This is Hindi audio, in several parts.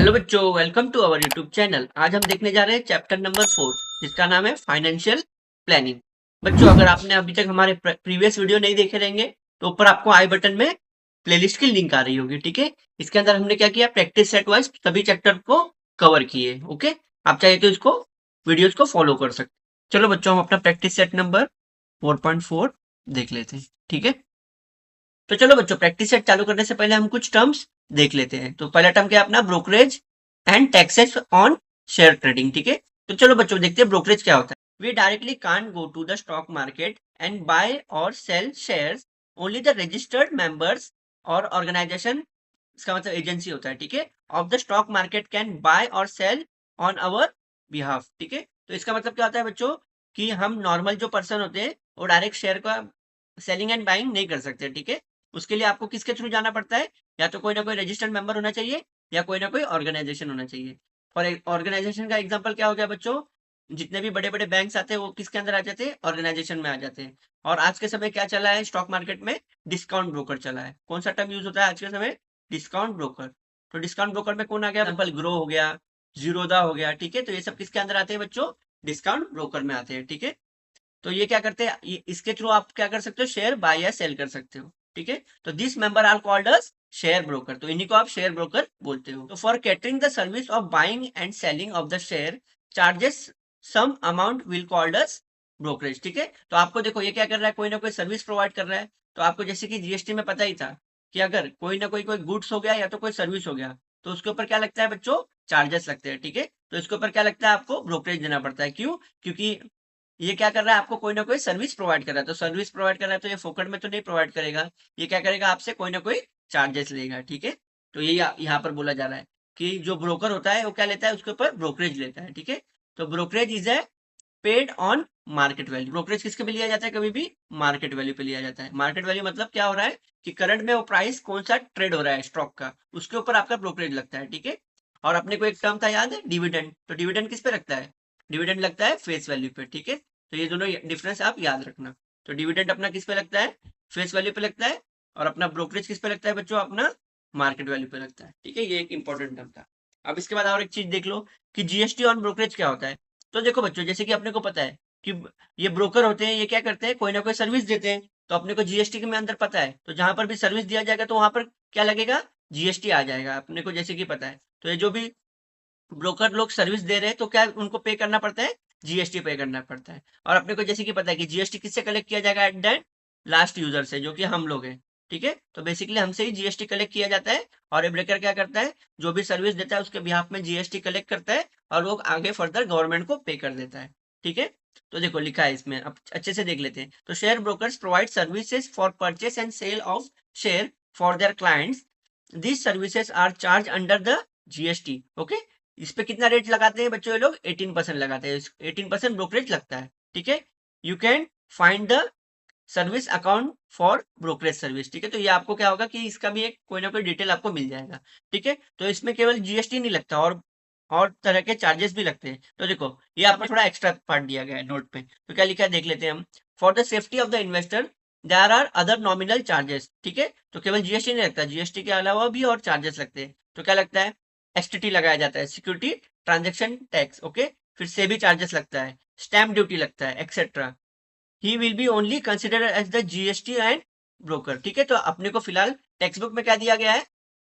हेलो बच्चों, welcome to our YouTube channel. आज हम देखने जा रहे हैं चैप्टर नंबर 4, जिसका नाम है फाइनेंशियल प्लानिंग। बच्चों, अगर आपने अभी तक हमारे प्रीवियस वीडियो नहीं देखे रहेंगे तो ऊपर आपको आई बटन में प्लेलिस्ट की लिंक आ रही होगी। ठीक है, इसके अंदर हमने क्या किया, प्रैक्टिस सेट वाइज सभी चैप्टर को कवर किए। ओके, आप चाहे तो इसको वीडियोज को फॉलो कर सकते। चलो बच्चों, हम अपना प्रैक्टिस सेट नंबर 4.4 देख लेते हैं। ठीक है, तो चलो बच्चों, प्रैक्टिस सेट चालू करने से पहले हम कुछ टर्म्स देख लेते हैं। तो पहला टर्म क्या है अपना, brokerage and taxes on share trading. ठीक है, तो चलो बच्चों देखते हैं ब्रोकरेज क्या होता है। We directly can't go to the stock market and buy और sell shares, only the registered members और ऑर्गेनाइजेशन, इसका मतलब एजेंसी होता है। ठीक है, of the stock market can buy और सेल ऑन अवर बिहाफ। ठीक है, तो इसका मतलब क्या होता है बच्चों, कि हम नॉर्मल जो पर्सन होते हैं वो डायरेक्ट शेयर का सेलिंग एंड बाइंग नहीं कर सकते। ठीक है, उसके लिए आपको किसके थ्रू जाना पड़ता है, या तो कोई ना कोई रजिस्टर्ड मेंबर होना चाहिए या कोई ना कोई ऑर्गेनाइजेशन होना चाहिए। और ऑर्गेनाइजेशन का एग्जांपल क्या हो गया बच्चों, जितने भी बड़े बड़े बैंक्स आते हैं वो किसके अंदर आ जाते हैं, ऑर्गेनाइजेशन में आ जाते हैं। और आज के समय क्या चला है स्टॉक मार्केट में, डिस्काउंट ब्रोकर चला है। कौन सा टर्म यूज होता है आज के समय, डिस्काउंट ब्रोकर। तो डिस्काउंट ब्रोकर में कौन आ गया, एग्जाम्पल ग्रो हो गया, जीरोदा हो गया। ठीक है, तो ये सब किसके अंदर आते हैं बच्चों, डिस्काउंट ब्रोकर में आते हैं। ठीक है, तो ये क्या करते हैं, इसके थ्रू आप क्या कर सकते हो, शेयर बाय या सेल कर सकते हो। ठीक है, तो this member are called as share broker, तो इन्हीं को आप शेयर ब्रोकर बोलते हो। तो for catering the service of buying and selling of the share charges some amount will called as brokerage. ठीक है, तो आपको देखो ये क्या कर रहा है, कोई ना कोई सर्विस प्रोवाइड कर रहा है। तो आपको जैसे कि जीएसटी में पता ही था कि अगर कोई ना कोई गुड्स हो गया या तो कोई सर्विस हो गया, तो उसके ऊपर क्या लगता है बच्चों, चार्जेस लगते हैं। ठीक है, तो इसके ऊपर क्या लगता है, आपको ब्रोकरेज देना पड़ता है। क्यों, क्योंकि ये क्या कर रहा है, आपको कोई ना कोई सर्विस प्रोवाइड कर रहा है। तो सर्विस प्रोवाइड कर रहा है तो ये फोकट में तो नहीं प्रोवाइड करेगा, ये क्या करेगा, आपसे कोई ना कोई चार्जेस लेगा। ठीक है, तो ये यहाँ पर बोला जा रहा है कि जो ब्रोकर होता है वो क्या लेता है, उसके ऊपर ब्रोकरेज लेता है। ठीक है, तो brokerage is a paid on market value. Brokerage किसके पे लिया जाता है, कभी भी मार्केट वैल्यू पे लिया जाता है। मार्केट वैल्यू मतलब क्या हो रहा है कि करंट में वो प्राइस कौन सा ट्रेड हो रहा है स्टॉक का, उसके ऊपर आपका ब्रोकरेज लगता है। ठीक है, और अपने को एक टर्म था याद है, डिविडेंड। तो डिविडेंड किस पे लगता है, डिविडेंड लगता है फेस वैल्यू पे। ठीक है, तो ये दोनों डिफरेंस आप याद रखना। तो डिविडेंड अपना किस पे लगता है, फेस वैल्यू पे लगता है, और अपना ब्रोकरेज किस पे लगता है बच्चों, अपना मार्केट वैल्यू पे लगता है। ठीक है, ये एक इंपॉर्टेंट टर्म था। अब इसके बाद और एक चीज देख लो कि जीएसटी ऑन ब्रोकरेज क्या होता है। तो देखो बच्चों, जैसे कि अपने को पता है कि ये ब्रोकर होते हैं, ये क्या करते हैं, कोई ना कोई सर्विस देते हैं। तो अपने को जीएसटी के में अंदर पता है, तो जहां पर भी सर्विस दिया जाएगा तो वहां पर क्या लगेगा, जीएसटी आ जाएगा अपने को, जैसे कि पता है। तो ये जो भी ब्रोकर लोग सर्विस दे रहे हैं तो क्या उनको पे करना पड़ता है, जीएसटी पे करना पड़ता है। और अपने को जैसे कि पता है कि जीएसटी किससे कलेक्ट किया जाएगा, एट द लास्ट यूजर से, जो कि हम लोग हैं। ठीक है, तो बेसिकली हमसे ही जीएसटी कलेक्ट किया जाता है। और ये ब्रोकर क्या करता है, जो भी सर्विस देता है उसके बिहाफ में जीएसटी कलेक्ट करता है और लोग आगे फर्दर गवर्नमेंट को पे कर देता है। ठीक है, तो देखो लिखा है इसमें, अब अच्छे से देख लेते हैं। तो share brokers provide services for purchase and sale of share for their clients, these services are charge under the GST. Okay, इस पे कितना रेट लगाते हैं बच्चों, ये लोग 18% लगाते हैं, 18% ब्रोकरेज लगता है। ठीक है, you can find the service account for brokerage service. ठीक है, तो ये आपको क्या होगा कि इसका भी एक कोई ना कोई डिटेल आपको मिल जाएगा। ठीक है, तो इसमें केवल जीएसटी नहीं लगता, और तरह के चार्जेस भी लगते हैं। तो देखो ये आपको थोड़ा एक्स्ट्रा पार्ट दिया गया है नोट पे, तो क्या लिखा है देख लेते हैं हम। For the safety of the investor there are other nominal charges. ठीक है, तो केवल जीएसटी नहीं लगता, जीएसटी के अलावा भी और चार्जेस लगते हैं। तो क्या लगता है, एसटीटी लगाया जाता है, सिक्योरिटी ट्रांजेक्शन टैक्स। ओके, फिर से भी चार्जेस लगता है, स्टैम्प ड्यूटी लगता है, etcetera. He will be only consider as the GST and broker. ठीक है, तो अपने को फिलहाल टेक्स्ट बुक में क्या दिया गया है,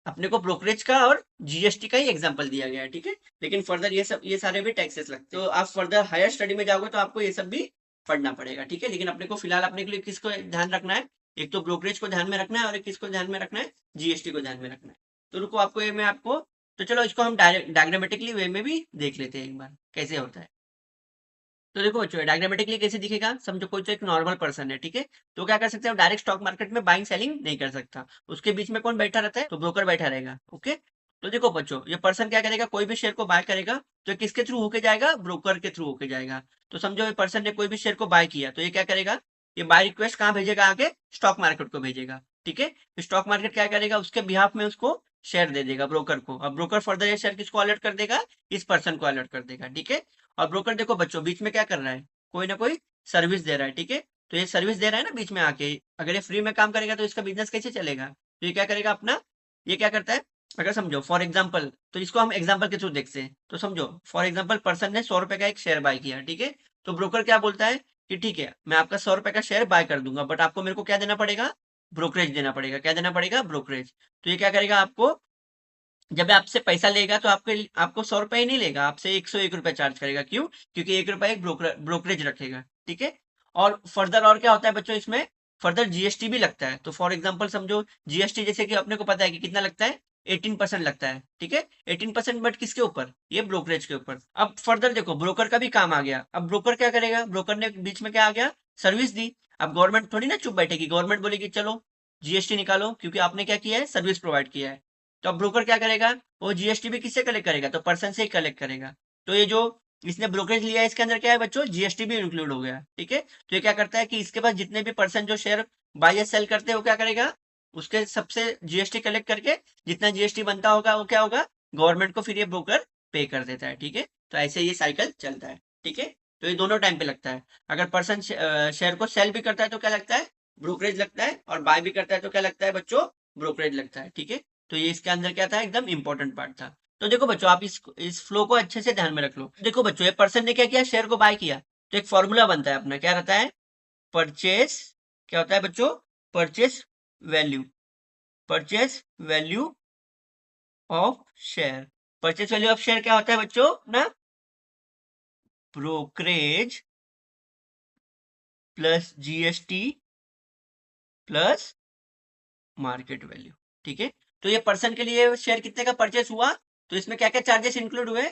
अपने को ब्रोकरेज का और जीएसटी का ही एग्जांपल दिया गया है। ठीक है, लेकिन फर्दर ये सारे भी टैक्सेस लगते हैं। तो आप फर्दर हायर स्टडी में जाओगे तो आपको ये सब भी पढ़ना पड़ेगा। ठीक है, लेकिन अपने को फिलहाल अपने के लिए किसको ध्यान रखना है, एक तो ब्रोकरेज को ध्यान में रखना है और एक किसको ध्यान में रखना है, जीएसटी को ध्यान में रखना है। तो रुको आपको ये मैं आपको, तो चलो इसको हम डायग्रामेटिकली वे में भी देख लेते हैं एक बार कैसे होता है। तो देखो बच्चों, डायग्रामेटिकली कैसे दिखेगा, समझो कोई तो एक नॉर्मल पर्सन है। ठीक है, तो क्या कर सकते हैं, डायरेक्ट स्टॉक मार्केट में बाइंग सेलिंग नहीं कर सकता, उसके बीच में कौन बैठा रहता है, तो ब्रोकर बैठा रहेगा। ओके, तो देखो बच्चों, ये पर्सन क्या करेगा, कोई भी शेयर को बाय करेगा तो ये किसके थ्रू होके जाएगा, ब्रोकर के थ्रू होके जाएगा। तो समझो ये पर्सन ने कोई भी शेयर को बाय किया तो ये क्या करेगा, ये बाय रिक्वेस्ट कहाँ भेजेगा, आगे स्टॉक मार्केट को भेजेगा। ठीक है, स्टॉक मार्केट क्या करेगा, उसके बिहाफ में उसको शेयर दे देगा ब्रोकर को। अब ब्रोकर फर्दर ये शेयर किसको अलर्ट कर देगा, इस पर्सन को अलर्ट कर देगा। ठीक है, और ब्रोकर देखो बच्चों बीच में क्या कर रहा है, कोई ना कोई सर्विस दे रहा है। ठीक है, तो ये सर्विस दे रहा है ना बीच में आके, अगर ये फ्री में काम करेगा तो इसका बिजनेस कैसे चलेगा। तो ये क्या करेगा अपना, ये क्या करता है, अगर समझो फॉर एग्जाम्पल, तो इसको हम एग्जाम्पल के थ्रू देखते हैं। तो समझो फॉर एग्जाम्पल पर्सन ने 100 रुपए का एक शेयर बाय किया, ठीक है। तो ब्रोकर क्या बोलता है कि ठीक है मैं आपका 100 रुपए का शेयर बाय कर दूंगा, बट आपको मेरे को क्या देना पड़ेगा, ब्रोकरेज देना पड़ेगा। क्या देना पड़ेगा, ब्रोकरेज। तो ये क्या करेगा, आपको जब आपसे पैसा लेगा तो आपके आपको 100 रुपए ही नहीं लेगा, आपसे 101 रुपए चार्ज करेगा। क्यों? क्योंकि 1 रुपए एक ब्रोकरेज रखेगा, ठीक है। और फर्दर और क्या होता है बच्चों इसमें, फर्दर जीएसटी भी लगता है। तो फॉर एग्जाम्पल समझो जीएसटी जैसे कि अपने को पता है कि कितना लगता है, 18% लगता है, ठीक है। 18%, बट किसके ऊपर, ये ब्रोकरेज के ऊपर। अब फर्दर देखो ब्रोकर का भी काम आ गया। अब ब्रोकर क्या करेगा, ब्रोकर ने बीच में क्या आ गया, सर्विस दी। अब गवर्नमेंट थोड़ी ना चुप बैठेगी, गवर्नमेंट बोलेगी चलो जीएसटी निकालो, क्योंकि आपने क्या किया है, सर्विस प्रोवाइड किया है। तो अब ब्रोकर क्या करेगा, वो जीएसटी भी किससे कलेक्ट करेगा, तो पर्सन से ही कलेक्ट करेगा। तो ये जो इसने ब्रोकरेज लिया है इसके अंदर क्या है बच्चों, जीएसटी भी इंक्लूड हो गया, ठीक है। तो ये क्या करता है कि इसके पास जितने भी पर्सन जो शेयर बाय या सेल करते हैं वो क्या करेगा, उसके सबसे जीएसटी कलेक्ट करके जितना जीएसटी बनता होगा वो क्या होगा, गवर्नमेंट को फिर ये ब्रोकर पे कर देता है, ठीक है। तो ऐसे ये साइकिल चलता है, ठीक है। तो ये दोनों टाइम पे लगता है। अगर पर्सन शेयर को सेल भी करता है तो क्या लगता है, ब्रोकरेज लगता है, और बाय भी करता है तो क्या लगता है बच्चों, ब्रोकरेज लगता है, ठीक है। तो ये इसके अंदर क्या था, एकदम इंपॉर्टेंट पार्ट था। तो देखो बच्चों आप इस फ्लो को अच्छे से ध्यान में रख लो। देखो बच्चों ये पर्सन ने क्या किया, शेयर को बाय किया। तो एक फॉर्मूला बनता है अपना, क्या रहता है, परचेस, क्या होता है बच्चों, purchase value, purchase value of share. Purchase value of share क्या होता है बच्चों ना, brokerage plus GST plus market value, ठीक है। तो ये पर्सन के लिए शेयर कितने का परचेस हुआ, तो इसमें क्या क्या चार्जेस इंक्लूड हुए,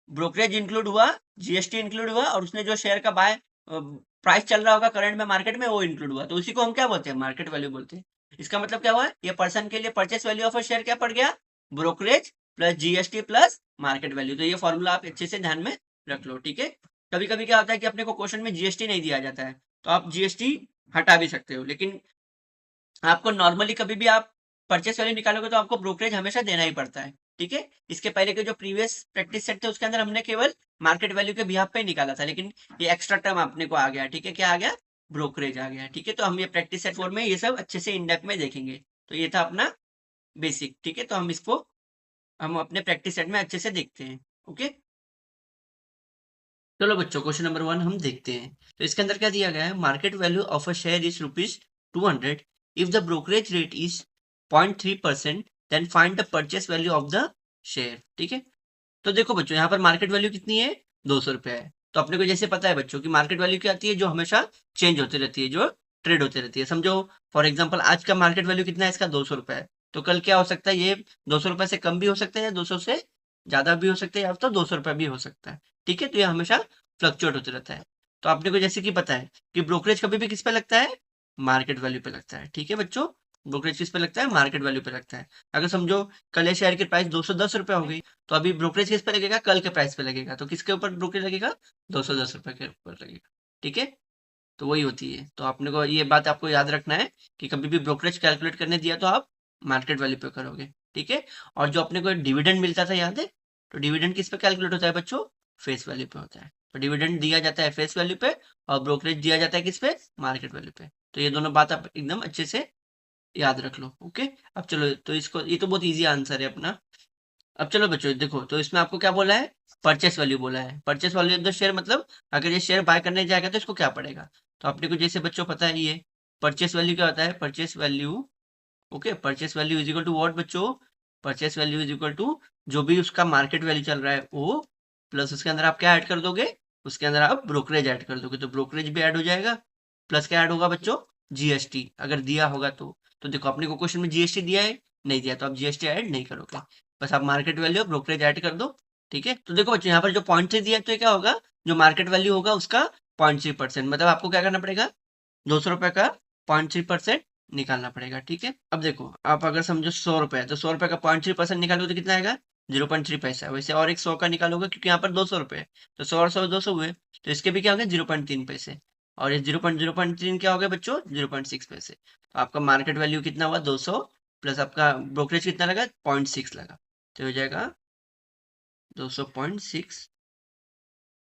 ब्रोकरेज इंक्लूड हुआ, जीएसटी इंक्लूड हुआ, और उसने जो शेयर का बाय प्राइस चल रहा होगा करंट में मार्केट में वो इंक्लूड हुआ। तो उसी को हम क्या बोलते हैं, मार्केट वैल्यू बोलते हैं। इसका मतलब क्या हुआ, ये पर्सन के लिए purchase value of a share क्या पड़ गया, brokerage plus GST plus market value. तो ये फॉर्मूला आप अच्छे से ध्यान में रख लो, ठीक है। कभी कभी क्या होता है कि अपने को क्वेश्चन में जीएसटी नहीं दिया जाता है, तो आप जीएसटी हटा भी सकते हो, लेकिन आपको नॉर्मली कभी भी आप परचेस वैल्यू निकालोगे तो आपको ब्रोकरेज हमेशा देना ही पड़ता है, ठीक है। इसके पहले के जो प्रीवियस प्रैक्टिस सेट थे उसके अंदर हमने केवल मार्केट वैल्यू के बिहाफ पे ही निकाला था, लेकिन ये एक्स्ट्रा टर्म अपने को आ गया, ठीक है। क्या आ गया, ब्रोकरेज आ गया, ठीक है। तो हम ये प्रैक्टिस सेट 4 में ये सब अच्छे से इन डेप्थ में देखेंगे। तो ये था अपना बेसिक, ठीक है। तो हम इसको हम अपने प्रैक्टिस सेट में अच्छे से देखते हैं, ओके। चलो बच्चों क्वेश्चन नंबर 1 हम देखते हैं। तो इसके अंदर क्या दिया गया है, market value of a share is ₹200 if the brokerage rate is 0.3%, then find the purchase value of the share, ठीक है। तो देखो बच्चों यहाँ पर मार्केट वैल्यू कितनी है, 200 रुपए है। तो अपने को जैसे पता है बच्चों की मार्केट वैल्यू क्या आती है, जो हमेशा चेंज होती रहती है, जो ट्रेड होती रहती है। समझो फॉर एग्जाम्पल आज का मार्केट वैल्यू कितना है, इसका 200 रुपए है। तो कल क्या हो सकता है, ये 200 रुपए से कम भी हो सकता है, या 200 से ज्यादा भी हो सकता है, या तो 200 रुपए भी हो सकता है, ठीक है। तो ये हमेशा फ्लक्चुएट होते रहता है। तो आपने को जैसे कि पता है कि ब्रोकरेज कभी भी किस पे लगता है, मार्केट वैल्यू पे लगता है, ठीक है बच्चों। ब्रोकरेज किस पे लगता है, मार्केट वैल्यू पे लगता है। अगर समझो कल ये शेयर की प्राइस 210 रुपए हो गई, तो अभी ब्रोकरेज किस पे लगेगा, कल के प्राइस पे लगेगा। तो किसके ऊपर ब्रोकरेज लगेगा, 210 रुपए के ऊपर लगेगा, ठीक है। तो वही होती है। तो आपने को ये बात आपको याद रखना है कि कभी भी ब्रोकरेज कैलकुलेट करने दिया तो आप मार्केट वैल्यू पे करोगे, ठीक है। और जो अपने को डिविडेंड मिलता था याद है, तो डिविडेंड किस पे कैलकुलेट होता है बच्चों, फेस वैल्यू पे होता है। तो डिविडेंड दिया जाता है फेस वैल्यू पे, और ब्रोकरेज दिया जाता है किस पे, मार्केट वैल्यू पे। तो ये दोनों बात आप एकदम अच्छे से याद रख लो, ओके। अब चलो, तो इसको ये तो बहुत ईजी आंसर है अपना। अब चलो बच्चों देखो, तो इसमें आपको क्या बोला है, परचेस वैल्यू बोला है। Purchase value of the share मतलब अगर ये शेयर बाय करने जाएगा तो इसको क्या पड़ेगा। तो अपने को जैसे बच्चों पता है ये परचेस वैल्यू क्या होता है, purchase value, okay. Purchase value is equal to what बच्चों, purchase value is equal to जो भी उसका मार्केट वैल्यू चल रहा है वो, प्लस उसके अंदर आप क्या ऐड कर दोगे, उसके अंदर आप ब्रोकरेज ऐड कर दोगे। तो ब्रोकरेज भी ऐड हो जाएगा, प्लस क्या ऐड होगा बच्चों, जीएसटी अगर दिया होगा तो देखो अपने को क्वेश्चन में जीएसटी दिया है, नहीं दिया तो आप जीएसटी ऐड नहीं करोगे, बस आप मार्केट वैल्यू और ब्रोकरेज ऐड कर दो, ठीक है। तो देखो बच्चों यहाँ पर जो 0.3 दिया है, तो ये क्या होगा, जो मार्केट वैल्यू होगा उसका 0.3%, मतलब आपको क्या करना पड़ेगा, 200 रुपए का 0.3% निकालना पड़ेगा, ठीक है। अब देखो आप अगर समझो 100 रुपए है, तो 100 रुपए का 0.3% निकालोगे तो कितना आएगा, 0.3 पैसा। वैसे और एक 100 का निकालोगे क्योंकि यहाँ पर 200 रुपए है, तो 100 और 100 200 हुए, तो इसके भी क्या हो गए, 0.3 पैसे। और ये 0.0.3 क्या हो गया बच्चों, 0.6 पैसे। तो आपका मार्केट वैल्यू कितना हुआ, 200, प्लस आपका ब्रोकरेज कितना लगा, 0.6 लगा, तो हो जाएगा 200.6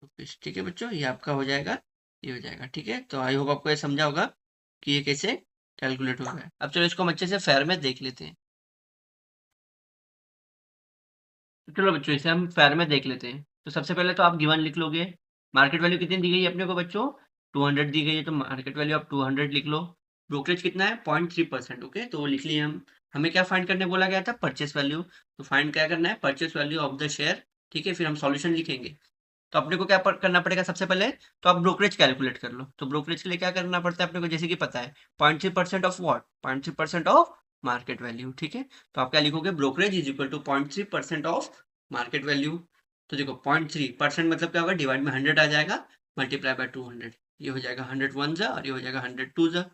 रुपीज, ठीक है बच्चों। ये आपका हो जाएगा, ये हो जाएगा, ठीक है। तो आई होप आपको ये समझा होगा कि ये कैसे कैलकुलेट होगा। अब चलो इसको हम अच्छे से फेयर में देख लेते हैं। चलो बच्चों इसे हम फेयर में देख लेते हैं। तो सबसे पहले तो आप गिवन लिख लोगे। मार्केट वैल्यू कितनी दी गई है अपने को बच्चों? 200 दी गई है, तो मार्केट वैल्यू आप 200 लिख लो। ब्रोकरेज कितना है? 0.3%। ओके, तो वो लिख लिए हम। हमें क्या फाइंड करने बोला गया था? Purchase value. तो फाइंड क्या करना है? Purchase value of the share. ठीक है, फिर हम सॉल्यूशन लिखेंगे। तो अपने को क्या करना पड़ेगा सबसे पहले? तो आप ब्रोकरेज कैलकुलेट कर लो। तो ब्रोकरेज के लिए क्या करना पड़ता है अपने को? जैसे कि पता है 0.3% of what? 0.3% of market value. ठीक है, तो आप क्या लिखोगे? Brokerage is equal to 0.3% of market value. तो देखो 0.3% मतलब क्या होगा? डिवाइड में 100 आ जाएगा, मल्टीप्लाई बाय 200। ये हो जाएगा 100 वन जा और ये हो जाएगा 100 टू जा।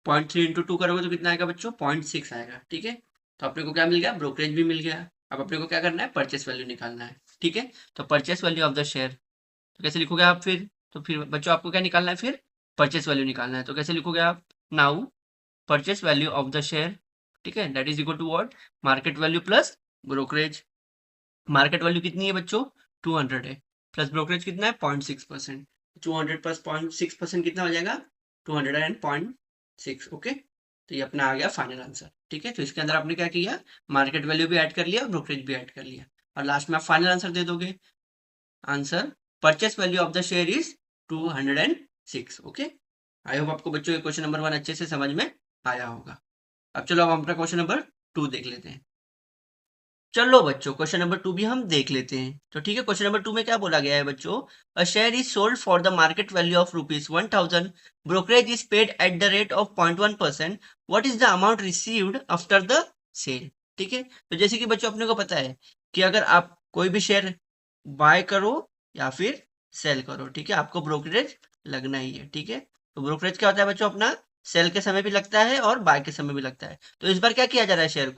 0.3 इंटू 2 करोगे तो कितना आएगा बच्चों? 0.6 आएगा। ठीक है, तो अपने को क्या मिल गया? ब्रोकरेज भी मिल गया। अब अपने को क्या करना है? परचेस वैल्यू निकालना है। ठीक है, तो purchase value of the share तो कैसे लिखोगे आप फिर? तो फिर बच्चों आपको क्या निकालना है? फिर परचेस वैल्यू निकालना है। तो कैसे लिखोगे आप? Now purchase value of the share, ठीक है, that is equal to what? Market value plus brokerage. Market value कितनी है बच्चों? 200 है, प्लस ब्रोकरेज कितना है? 0.6%। 200 प्लस 0.6% कितना हो जाएगा? 200 एंड 0.6। ओके, तो ये अपना आ गया फाइनल आंसर। ठीक है, तो इसके अंदर आपने क्या किया? मार्केट वैल्यू भी ऐड कर लिया और ब्रोकरेज भी ऐड कर लिया, और लास्ट में आप फाइनल आंसर दे दोगे। Answer purchase value of the share is 206। Okay, I hope आपको बच्चों ये क्वेश्चन नंबर 1 अच्छे से समझ में आया होगा। अब चलो अब हम अपना क्वेश्चन नंबर 2 देख लेते हैं। चलो बच्चों क्वेश्चन नंबर 2 भी हम देख लेते हैं। तो ठीक है, क्वेश्चन नंबर 2 में क्या बोला गया है बच्चों? A share is sold for the market value of ₹1000, brokerage is paid at the rate of 0.1%, what is the amount received after the sale. ठीक है, तो जैसे कि बच्चों अपने को पता है कि अगर आप कोई भी शेयर बाय करो या फिर सेल करो, ठीक है, आपको ब्रोकरेज लगना ही है। ठीक है, तो ब्रोकरेज क्या होता है बच्चों? अपना सेल के समय भी लगता है और बाय के समय भी लगता है। तो इस बार क्या किया जा रहा है? शेयर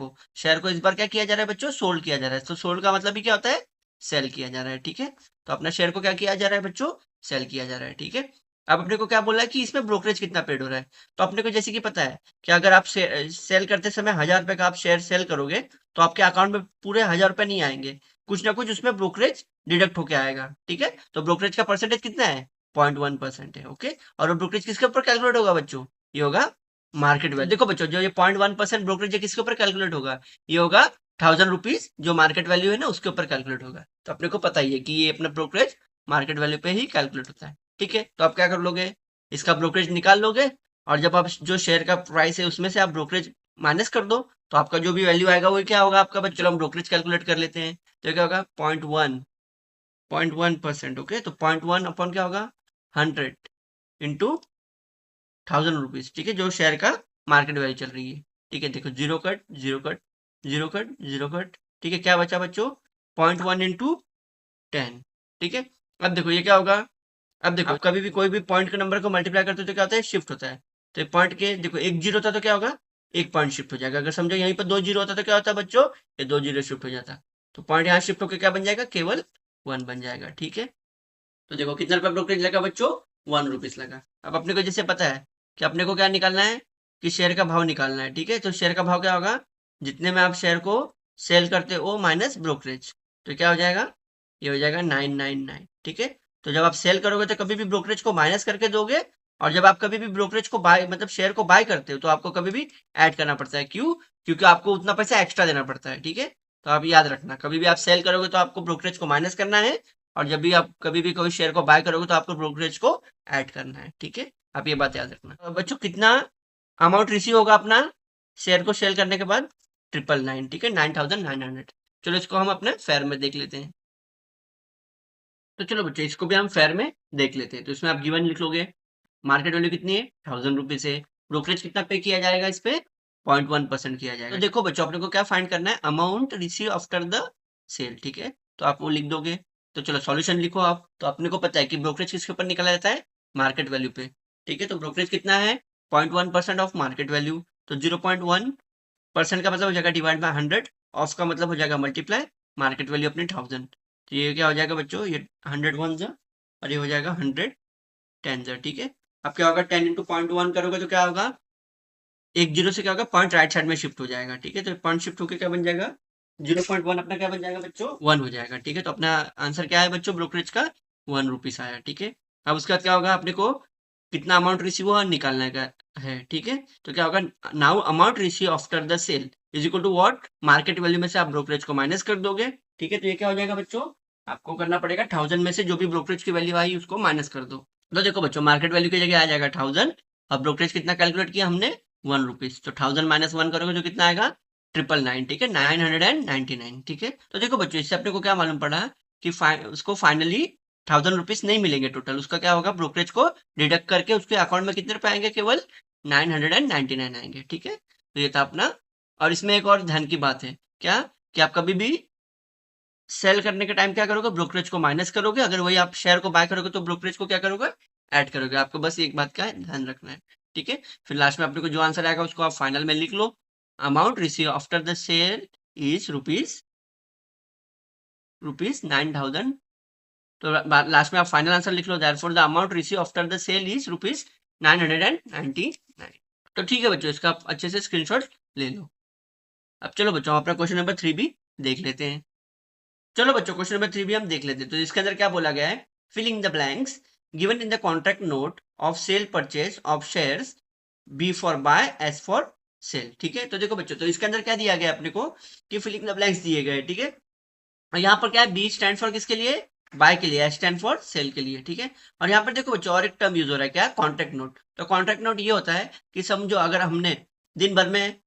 को इस बार क्या किया जा रहा है बच्चों? सोल्ड किया जा रहा है। तो सोल्ड का मतलब भी क्या होता है? सेल किया जा रहा है। ठीक है, तो अपना शेयर को क्या किया जा रहा है बच्चों? सेल किया जा रहा है। ठीक है, अब अपने को क्या बोला है कि इसमें ब्रोकरेज कितना पेड हो रहा है? तो अपने को जैसे कि पता है कि अगर आप सेल करते समय 1000 रुपए का आप शेयर सेल करोगे तो आपके अकाउंट में पूरे 1000 रुपए नहीं आएंगे, कुछ ना कुछ उसमें ब्रोकरेज डिडक्ट होके आएगा। ठीक है, तो ब्रोकरेज का परसेंटेज कितना है? 0.1% है। ओके, और वो ब्रोकरेज किसके ऊपर कैलकुलेट होगा बच्चों? ये होगा मार्केट वैल्यू। देखो बच्चों, जो ये 0.1% ब्रोकरेज है किसके ऊपर कैलकुलेट होगा? ये होगा 1000 रुपीज, जो मार्केट वैल्यू है ना उसके ऊपर कैलकुलेट होगा। तो अपने को पता ही है कि ये अपना ब्रोकरेज मार्केट वैल्यू पे ही कैलकुलेट होता है। ठीक है, तो आप क्या कर लोगे? इसका ब्रोकरेज निकाल लोगे, और जब आप जो शेयर का प्राइस है उसमें से आप ब्रोकरेज माइनस कर दो, तो आपका जो भी वैल्यू आएगा वो क्या होगा आपका बच्चों? हम ब्रोकरेज कैलकुलेट कर लेते हैं। तो क्या होगा? 0.1%। ओके, तो 0.1 अपॉन क्या होगा? 100 इंटू 1000 रुपीज। ठीक है, जो शेयर का मार्केट वैल्यू चल रही है। ठीक है, देखो zero cut zero cut zero cut zero cut. ठीक है, क्या बचा बच्चों? 0.1 इंटू 10। ठीक है, अब देखो ये क्या होगा? अब देखो कभी भी कोई भी पॉइंट के नंबर को मल्टीप्लाई करते हो तो क्या होता है? शिफ्ट होता है। तो पॉइंट के देखो एक जीरो था तो क्या होगा? एक पॉइंट शिफ्ट हो जाएगा। अगर समझो यहीं पर 2 जीरो होता तो क्या होता बच्चों? ये 2 जीरो शिफ्ट हो जाता। तो पॉइंट यहाँ शिफ्ट होकर क्या बन जाएगा? केवल 1 बन जाएगा। ठीक है, तो देखो कितना रुपया ब्रोकरेज लगा बच्चों? 1 रुपीज लगा। अब अपने को जैसे पता है कि अपने को क्या निकालना है? कि शेयर का भाव निकालना है। ठीक है, तो शेयर का भाव क्या होगा? जितने में आप शेयर को सेल करते हो माइनस ब्रोकरेज, तो क्या हो जाएगा? ये हो जाएगा 999। ठीक है, तो जब आप सेल करोगे तो कभी भी ब्रोकरेज को माइनस करके दोगे, और जब आप कभी भी ब्रोकरेज को बाय मतलब शेयर को बाय करते हो तो आपको कभी भी ऐड करना पड़ता है। क्यों? क्योंकि आपको उतना पैसा एक्स्ट्रा देना पड़ता है। ठीक है, तो आप याद रखना, कभी भी आप सेल करोगे तो आपको ब्रोकरेज को माइनस करना है, और जब भी आप कभी भी कोई शेयर को बाय करोगे तो आपको ब्रोकरेज को ऐड करना है। ठीक है, आप ये बात याद रखना। तो बच्चों कितना अमाउंट रिसीव होगा अपना शेयर को सेल करने के बाद? 999। ठीक है, 9900। चलो इसको हम अपने फेयर में देख लेते हैं। तो चलो बच्चों इसको भी हम फेयर में देख लेते हैं। तो इसमें आप गिवन लिख लोगे। मार्केट वैल्यू कितनी है? 1000 रुपीज है। ब्रोकरेज कितना पे किया जाएगा इस पे? 0.1% किया जाएगा। तो देखो बच्चों अपने को क्या फाइंड करना है? Amount receive after the sale. ठीक है, तो आप वो लिख दोगे। तो चलो सॉल्यूशन लिखो आप। तो अपने को पता है कि ब्रोकरेज किसके ऊपर निकाला जाता है? मार्केट वैल्यू पे। ठीक है, तो ब्रोकरेज कितना है? 0.1% ऑफ मार्केट वैल्यू। तो 0.1% का मतलब हो जाएगा डिवाइड बाय 100, ऑफ का मतलब हो जाएगा मल्टीप्लाई, मार्केट वैल्यू अपनी 1000। तो ये क्या हो जाएगा बच्चों? ये 100 वन जा, और ये हो जाएगा 100 10 जा। ठीक है, अब क्या होगा? 10 इंटू 0.1 करोगे तो क्या होगा? एक जीरो से क्या होगा? पॉइंट राइट साइड में शिफ्ट हो जाएगा। ठीक है, तो पॉइंट शिफ्ट होकर क्या बन जाएगा? 0.1 अपना क्या बन जाएगा बच्चों? 1 हो जाएगा। ठीक है, तो अपना आंसर क्या है बच्चों? ब्रोकरेज का 1 रुपीस आया। ठीक है, अब उसके बाद क्या होगा? अपने को कितना अमाउंट रिसीव हुआ निकालना है। है, ठीक है। तो क्या होगा, now amount receive after the sale is equal to what, market value में से आप ब्रोकरेज को माइनस कर दोगे, ठीक है। तो ये क्या हो जाएगा बच्चों, आपको करना पड़ेगा 1000 में से जो भी ब्रोकरेज की वैल्यू आई उसको माइनस कर दो। तो देखो बच्चों, मार्केट वैल्यू की जगह आ जाएगा 1000 और ब्रोकरेज कितना कैलकुलेट किया हमने, 1 रुपीज। तो 1000 माइनस 1 करोगे तो कितना आएगा, 999, ठीक है, 999, ठीक है। तो देखो बच्चों, इससे अपने को क्या मालूम पड़ा कि उसको फाइनली 1000 रुपीज नहीं मिलेंगे टोटल, उसका क्या होगा, ब्रोकरेज को डिडक्ट करके उसके अकाउंट में कितने रुपए आएंगे, केवल 999 आएंगे, ठीक है। तो ये था अपना। और इसमें एक और ध्यान की बात है, क्या कि आप कभी भी सेल करने के टाइम क्या करोगे, ब्रोकरेज को माइनस करोगे, अगर वही आप शेयर को बाय करोगे तो ब्रोकरेज को क्या करोगे, ऐड करोगे। आपको बस एक बात का ध्यान रखना है, ठीक है। फिर लास्ट में अपने को जो आंसर आएगा उसको आप फाइनल में लिख लो। Amount receive after the sale is rupees 9000। तो लास्ट में आप फाइनल आंसर लिख लो, therefore the amount receive after the sale is rupees 999। तो ठीक है बच्चों, इसका आप अच्छे से स्क्रीनशॉट ले लो। अब चलो बच्चों, अपना क्वेश्चन नंबर 3 भी देख लेते हैं। चलो बच्चों, क्वेश्चन नंबर 3 भी हम देख लेते हैं। तो इसके अंदर क्या बोला गया है, filling the blanks given in the contract note of sale purchase of shares, B for buy, S for sale, ठीक है। तो देखो बच्चों, तो इसके अंदर क्या दिया गया अपने को कि फिलिंग द ब्लैंक्स दिए गए, ठीक है। और यहाँ पर क्या है, बी स्टैंड फॉर किसके लिए, बाय के लिए, एस स्टैंड फॉर सेल के लिए, ठीक है। और यहाँ पर देखो बच्चों, और एक टर्म यूज हो रहा है, क्या, कॉन्ट्रैक्ट नोट। तो कॉन्ट्रैक्ट नोट ये होता है कि समझो अगर हमने दिन भर में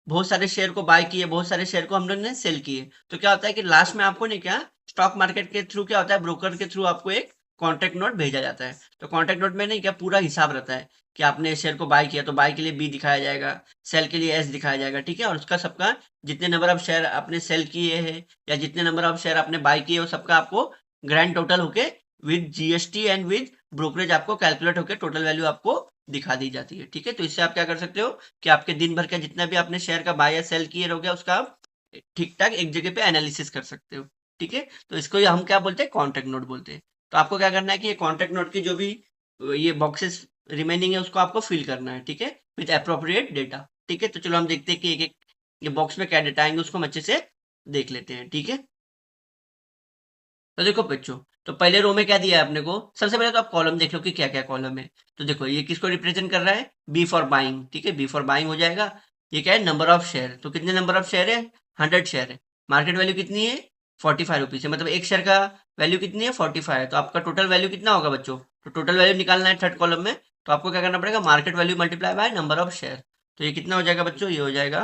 बहुत सारे शेयर को बाय किए, बहुत सारे शेयर को हम लोग ने सेल किए, तो क्या होता है कि लास्ट में आपको नहीं, क्या स्टॉक मार्केट के थ्रू क्या होता है, ब्रोकर के थ्रू आपको एक कॉन्ट्रैक्ट नोट भेजा जाता है। तो कॉन्ट्रैक्ट नोट में नहीं, क्या पूरा हिसाब रहता है कि आपने शेयर को बाय किया तो बाय के लिए बी दिखाया जाएगा, सेल के लिए एस दिखाया जाएगा, ठीक है। और उसका सबका जितने नंबर ऑफ शेयर आपने सेल किए हैं या जितने नंबर ऑफ शेयर आपने बाय किए, वो सबका आपको ग्रैंड टोटल होके with GST and with brokerage आपको कैलकुलेट होकर टोटल वैल्यू आपको दिखा दी जाती है, ठीक है। तो इससे आप क्या कर सकते हो कि आपके दिन भर का जितना भी आपने शेयर का बाय या सेल किए रहोगे उसका आप ठीक ठाक एक जगह पे एनालिसिस कर सकते हो, ठीक है। तो इसको हम क्या बोलते हैं, कॉन्ट्रैक्ट नोट बोलते हैं। तो आपको क्या करना है कि ये कॉन्ट्रैक्ट नोट की जो भी ये बॉक्सेस रिमेनिंग है उसको आपको फिल करना है, ठीक है, विद अप्रोप्रिएट डेटा, ठीक है। तो चलो हम देखते हैं कि एक एक ये बॉक्स में क्या डेटा आएंगे, उसको हम अच्छे से देख लेते हैं, ठीक है। तो देखो बच्चों, तो पहले रो में क्या दिया है अपने को, सबसे पहले तो आप कॉलम देख लो कि क्या क्या कॉलम है। तो देखो ये किसको रिप्रेजेंट कर रहा है, बी फॉर बाइंग, ठीक है, बी फॉर बाइंग हो जाएगा। ये क्या है, नंबर ऑफ शेयर। तो कितने नंबर ऑफ शेयर है, 100 शेयर है। मार्केट वैल्यू कितनी है, 45 रुपीज है, मतलब एक शेयर का वैल्यू कितनी है, 45 है। तो आपका टोटल वैल्यू कितना होगा बच्चों, तो टोटल वैल्यू निकालना है थर्ड कॉलम में। तो आपको क्या करना पड़ेगा, market value multiply by number of share. तो ये कितना हो जाएगा बच्चों, ये हो जाएगा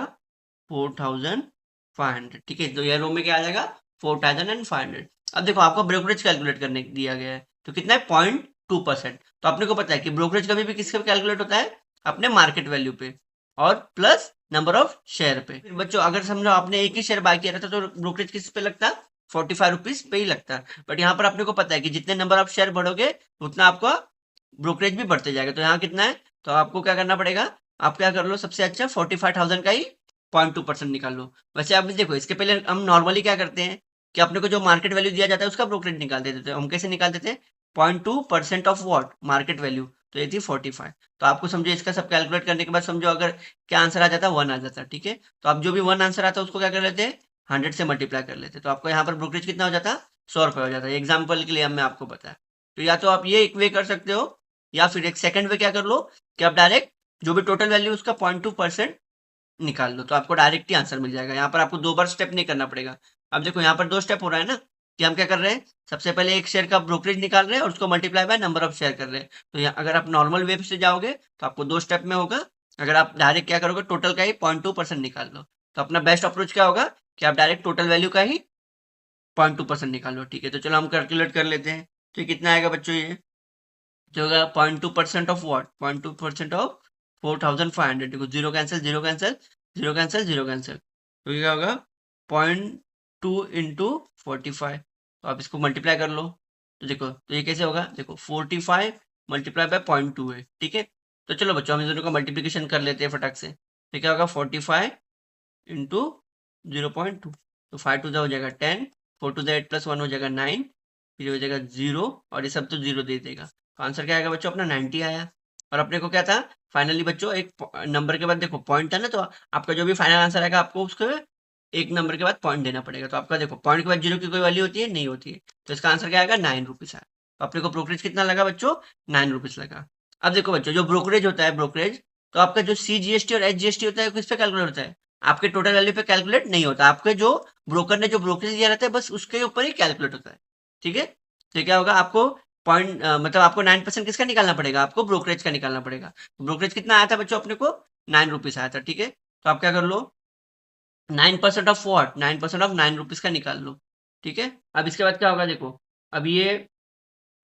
4500, ठीक है। तो ये रो में क्या आ जाएगा, 4500। अब देखो आपको ब्रोकरेज कैलकुलेट करने दिया गया है, तो कितना है, 0.2%। तो अपने को पता है कि ब्रोकरेज कभी भी किसके पे कैलकुलेट होता है, अपने मार्केट वैल्यू पे और प्लस नंबर ऑफ शेयर पे। फिर बच्चों अगर समझो आपने एक ही शेयर बाय किया था तो ब्रोकरेज किस पे लगता है, 45 रुपीज पे ही लगता है। बट यहाँ पर अपने को पता है कि जितने नंबर ऑफ शेयर बढ़ोगे उतना आपका ब्रोकरेज भी बढ़ते जाएगा। तो यहाँ कितना है, तो आपको क्या करना पड़ेगा, आप क्या कर लो, सबसे अच्छा 45,000 का ही 0.2% निकाल लो। वैसे आप देखो, इसके पहले हम नॉर्मली क्या करते हैं कि अपने को जो मार्केट वैल्यू दिया जाता है उसका ब्रोकरेज निकाल देते थे। हम कैसे निकाल देते हैं, 0.2% ऑफ वॉट, मार्केट वैल्यू। तो ये थी 45। तो आपको समझो इसका सब कैलकुलेट करने के बाद समझो अगर क्या आंसर आ जाता है, 1 आ जाता है, ठीक है। तो आप जो भी 1 आंसर आता है उसको क्या कर लेते हैं, 100 से मल्टीप्लाई कर लेते हैं। तो आपको यहाँ पर ब्रोकरेज कितना हो जाता है, 100 रुपये हो जाता है। एग्जाम्पल के लिए हमने आपको बताया। तो या तो आप ये एक वे कर सकते हो, या फिर एक सेकंड वे क्या कर लो कि आप डायरेक्ट जो भी टोटल वैल्यू उसका 0.2% निकाल लो, तो आपको डायरेक्ट ही आंसर मिल जाएगा। यहाँ पर आपको 2 बार स्टेप नहीं करना पड़ेगा। अब देखो यहाँ पर 2 स्टेप हो रहा है ना, कि हम क्या कर रहे हैं, सबसे पहले एक शेयर का ब्रोकरेज निकाल रहे हैं और उसको multiply by number of share कर रहे हैं। तो यहाँ अगर आप नॉर्मल वे से जाओगे तो आपको 2 स्टेप में होगा। अगर आप डायरेक्ट क्या करोगे, टोटल का ही 0.2% निकाल लो। तो अपना बेस्ट अप्रोच क्या होगा कि आप डायरेक्ट टोटल वैल्यू का ही 0.2% निकाल लो, ठीक है। तो चलो हम कैलकुलेट कर लेते हैं। तो ये कितना आएगा बच्चों, ये जो होगा 0.2% ऑफ वॉट, 0.2% ऑफ 4500। देखो zero cancel, zero cancel, zero cancel, zero cancel. तो ये क्या होगा, 0.2 इंटू 45। तो आप इसको मल्टीप्लाई कर लो। तो देखो तो ये कैसे होगा, देखो 45 मल्टीप्लाई बाय 0.2 है, ठीक है। तो चलो बच्चों हम इन दोनों का मल्टीप्लीकेशन कर लेते हैं फटाक से। तो क्या होगा, 45 इंटू 0.2। तो 5 टू हो जाएगा 10, 4 टू 8 प्लस 1 हो जाएगा 9, फिर हो जाएगा 0 और ये सब तो 0 दे देगा। तो आंसर क्या आएगा बच्चों, अपना 90 आया। और अपने को क्या था, फाइनली बच्चों एक नंबर के बाद देखो पॉइंट था ना, तो आपका जो भी फाइनल आंसर आएगा आपको उसको एक नंबर के बाद पॉइंट देना पड़ेगा। तो आपका देखो पॉइंट के बाद 0 की कोई वैल्यू होती है, नहीं होती है। तो इसका आंसर क्या आएगा, 9 रुपीज आया। तो अपने को ब्रोकरेज कितना लगा बच्चों, 9 रुपीज लगा। अब देखो बच्चों, जो ब्रोकरेज होता है, ब्रोकरेज तो आपका जो CGST और HGST होता है किस पे कैलकुलेट होता है, आपके टोटल वैल्यू पे कैलकुलेट नहीं होता, आपके जो ब्रोकर ने जो ब्रोकरेज दिया रहता है बस उसके ऊपर ही कैलकुलेट होता है। ठीक है, तो क्या होगा, आपको मतलब आपको 9% किसका निकालना पड़ेगा, आपको ब्रोकरेज का निकालना पड़ेगा। तो ब्रोकरेज कितना आया था बच्चों अपने को, 9 रुपीज आया था। ठीक है, तो आप क्या कर लो, 9% ऑफ वॉट, 9% ऑफ 9 रुपीज का निकाल लो। ठीक है, अब इसके बाद क्या होगा देखो, अब ये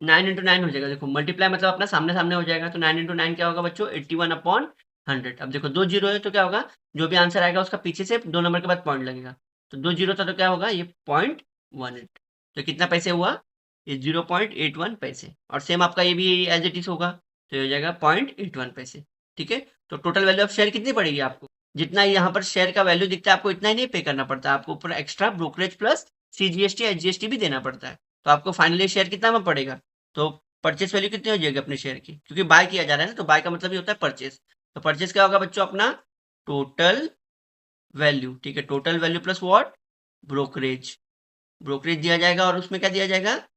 9 × 9 हो जाएगा, देखो मल्टीप्लाई मतलब अपना सामने सामने हो जाएगा, तो 9 × 9 क्या होगा बच्चों, 81/100। अब देखो 2 जीरो है तो क्या होगा, जो भी आंसर आएगा उसका पीछे से 2 नंबर के बाद पॉइंट लगेगा, तो 2 जीरो था तो क्या होगा, ये 0.18। तो कितना पैसे हुआ, ये 0.81 पैसे। और सेम आपका ये भी एज इट इज होगा, तो ये हो जाएगा 0.81 पैसे। ठीक है, तो टोटल वैल्यू ऑफ शेयर कितनी पड़ेगी आपको, जितना यहाँ पर शेयर का वैल्यू दिखता है आपको इतना ही नहीं पे करना पड़ता, आपको ऊपर extra brokerage plus CGST HGST भी देना पड़ता है। तो आपको फाइनली शेयर कितना में पड़ेगा, तो परचेस वैल्यू कितनी हो जाएगी अपने शेयर की, क्योंकि बाय किया जा रहा है ना, तो बाय का मतलब ही होता है परचेस। तो परचेस क्या होगा बच्चों, अपना टोटल वैल्यू। ठीक है, total value plus what, brokerage. Brokerage दिया जाएगा और उसमें क्या दिया जाएगा,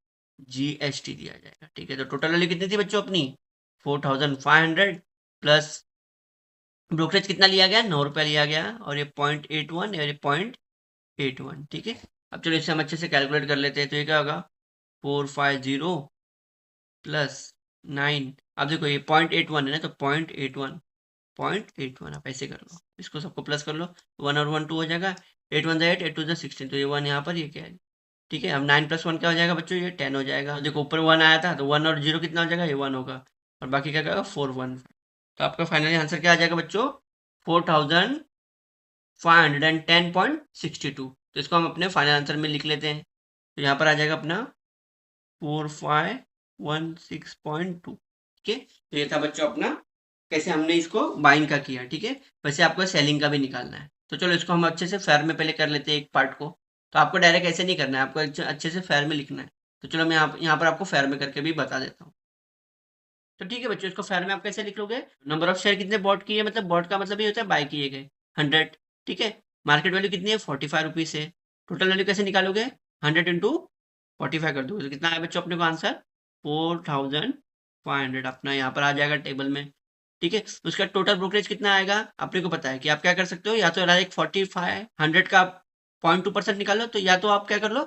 GST दिया जाएगा। ठीक है, तो टोटल वैल्यू कितनी थी बच्चों अपनी, 4500 प्लस ब्रोकरेज कितना लिया गया, 9 रुपया लिया गया, और ये 0.81 और ये 0.81। ठीक है, अब चलो इसे हम अच्छे से कैलकुलेट कर लेते हैं, तो ये क्या होगा, 450 प्लस 9। अब देखो ये 0.81 है ना, तो 0.81 आप ऐसे कर लो, इसको सबको प्लस कर लो, 1 और 1 2 हो जाएगा, 8 1 8, 8 2 16, तो ये 1 यहाँ पर, ये क्या है। ठीक है, अब 9 + 1 क्या हो जाएगा बच्चों, ये 10 हो जाएगा। देखो ऊपर 1 आया था, तो 1 और 0 कितना हो जाएगा, ये 1 होगा, और बाकी क्या होगा, 415। तो आपका फाइनली आंसर क्या आ जाएगा बच्चों, 4510.62। तो इसको हम अपने फाइनल आंसर में लिख लेते हैं, तो यहाँ पर आ जाएगा अपना 4516.2। ठीक है, तो ये था बच्चों अपना कैसे हमने इसको बाइंग का किया। ठीक है, वैसे आपको सेलिंग का भी निकालना है, तो चलो इसको हम अच्छे से फेयर में पहले कर लेते हैं एक पार्ट को। तो आपको डायरेक्ट ऐसे नहीं करना है, आपको अच्छे से फेयर में लिखना है। तो चलो मैं यहाँ पर आपको फेयर में करके भी बता देता हूँ। तो ठीक है बच्चों, इसको फेयर में आप कैसे लिख लोगे, नंबर ऑफ शेयर कितने बॉट किए, मतलब बॉट का मतलब ये होता है बाय किए गए, 100। ठीक है, मार्केट वैल्यू कितनी है, 45 रुपीज है। टोटल वैल्यू कैसे निकालोगे, 100 इंटू 45 कर दोगे, तो कितना है बच्चों अपने को आंसर, 4500 अपना यहाँ पर आ जाएगा टेबल में। ठीक है, उसका टोटल ब्रोकरेज कितना आएगा अपने को पता है, कि आप क्या कर सकते हो, या तो डायरेक्ट 4500 का 0.2% निकालो, तो या तो आप क्या कर लो,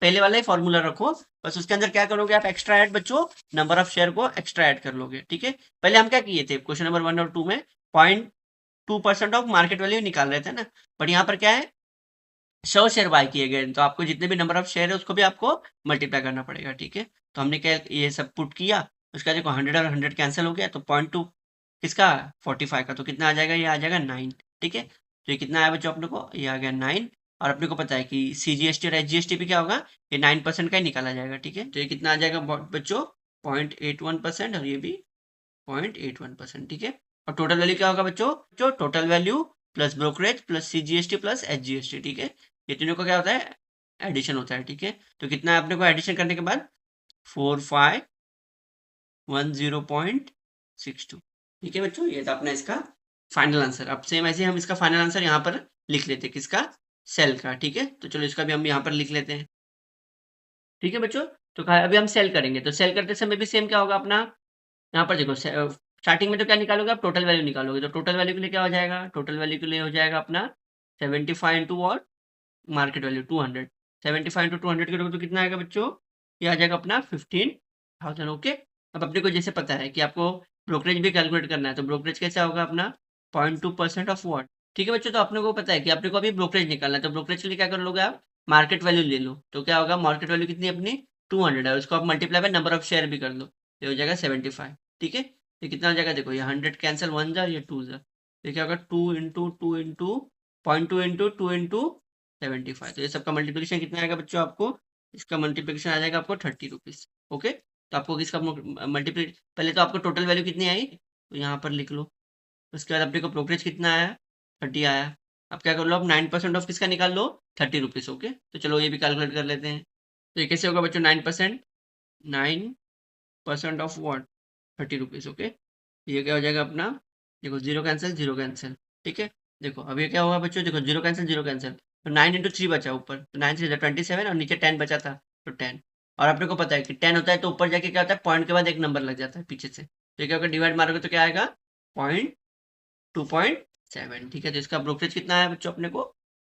पहले वाला ही फॉर्मूला रखो, बस उसके अंदर क्या करोगे आप, एक्स्ट्रा ऐड बच्चों, नंबर ऑफ शेयर को एक्स्ट्रा ऐड कर लोगे। ठीक है, पहले हम क्या किए थे क्वेश्चन नंबर 1 और 2 में 0.2% ऑफ मार्केट वैल्यू निकाल रहे थे ना, बट यहाँ पर क्या है, 100 शेयर बाय किए गए, तो आपको जितने भी नंबर ऑफ शेयर है उसको भी आपको मल्टीप्लाई करना पड़ेगा। ठीक है, तो हमने क्या ये सब पुट किया, उसका देखो 100 और 100 कैंसिल हो गया, तो 0.2 किसका, 45 का, तो कितना आ जाएगा, ये आ जाएगा 9। ठीक है, तो ये कितना आया बच्चों अपने को, ये आ गया 9। और अपने को पता है कि CGST और HGST भी क्या होगा, ये 9% का ही निकाला जाएगा। ठीक है, तो ये कितना आ जाएगा बच्चों, 0.81%, और ये भी 0.81%। ठीक है, और टोटल वैल्यू क्या होगा बच्चों, जो total value plus brokerage plus CGST plus HGST। ठीक है, ये तीनों का क्या होता है, एडिशन होता है। ठीक है, तो कितना है अपने को एडिशन करने के बाद, 4510.62। ठीक है बच्चों, ये था अपना इसका फाइनल आंसर। अब सेम ऐसे हम इसका फाइनल आंसर यहाँ पर लिख लेते हैं, किसका, सेल का। ठीक है, तो चलो इसका भी हम यहाँ पर लिख लेते हैं। ठीक है बच्चों, तो अभी हम सेल करेंगे, तो सेल करते समय भी सेम क्या होगा अपना, यहाँ पर देखो स्टार्टिंग में तो क्या निकालोगे आप, टोटल वैल्यू निकालोगे, तो टोटल वैल्यू के लिए क्या हो जाएगा, टोटल वैल्यू के लिए हो जाएगा अपना 75 into what, market value 200। 75 into 200 करोगे तो कितना आएगा बच्चों, ये आ जाएगा अपना 15,000। ओके, अब अपने को जैसे पता है कि आपको ब्रोकरेज भी कैलकुलेट करना है, तो ब्रोकरेज कैसा होगा अपना, 0.2% ऑफ वॉट। ठीक है बच्चों, तो अपने को पता है कि अपने को अभी ब्रोकरेज निकालना है, तो ब्रोकरेज के लिए क्या कर लोगे आप, मार्केट वैल्यू ले लो, तो क्या होगा, मार्केट वैल्यू कितनी अपनी 200 है, उसको आप multiply by number of share भी कर लो, ये हो जाएगा 75। ठीक है, ये कितना हो जाएगा, देखो ये 100 कैंसिल 1 जा, ये 2 जा, ये क्या होगा, 2 इंटू 0.2 इंटू 2 इंटू 75, तो ये सबका मल्टीप्लिकेशन कितना आएगा बच्चों आपको, इसका मल्टीप्लिकेशन आ जाएगा आपको 30 रुपीज। ओके, तो आपको इसका मल्टीप्ली, पहले तो आपको टोटल वैल्यू कितनी आई, तो यहाँ पर लिख लो, उसके बाद अपने को ब्रोकरेज कितना आया, 30 आया। अब क्या कर लो, आप 9% ऑफ किसका निकाल लो, 30 रुपीज। ओके, तो चलो ये भी कैलकुलेट कर लेते हैं, तो ये कैसे होगा बच्चों, 9% ऑफ वॉट, 30 रुपीज। ओके, ये क्या हो जाएगा अपना, देखो जीरो कैंसिल जीरो कैंसिल। ठीक है, देखो अब ये क्या होगा बच्चों, देखो जीरो कैंसिल, तो 9 इंटू 3 बचा ऊपर, तो 9 3 27, और नीचे 10 बचा था, तो 10। और अपने को पता है कि 10 होता है तो ऊपर जाके क्या होता है, पॉइंट के बाद एक नंबर लग जाता है पीछे से, तो क्या होगा, डिवाइड मारोगे तो क्या आएगा, 0.5 2.7, ठीक है। तो इसका ब्रोकरेज कितना है बच्चों अपने को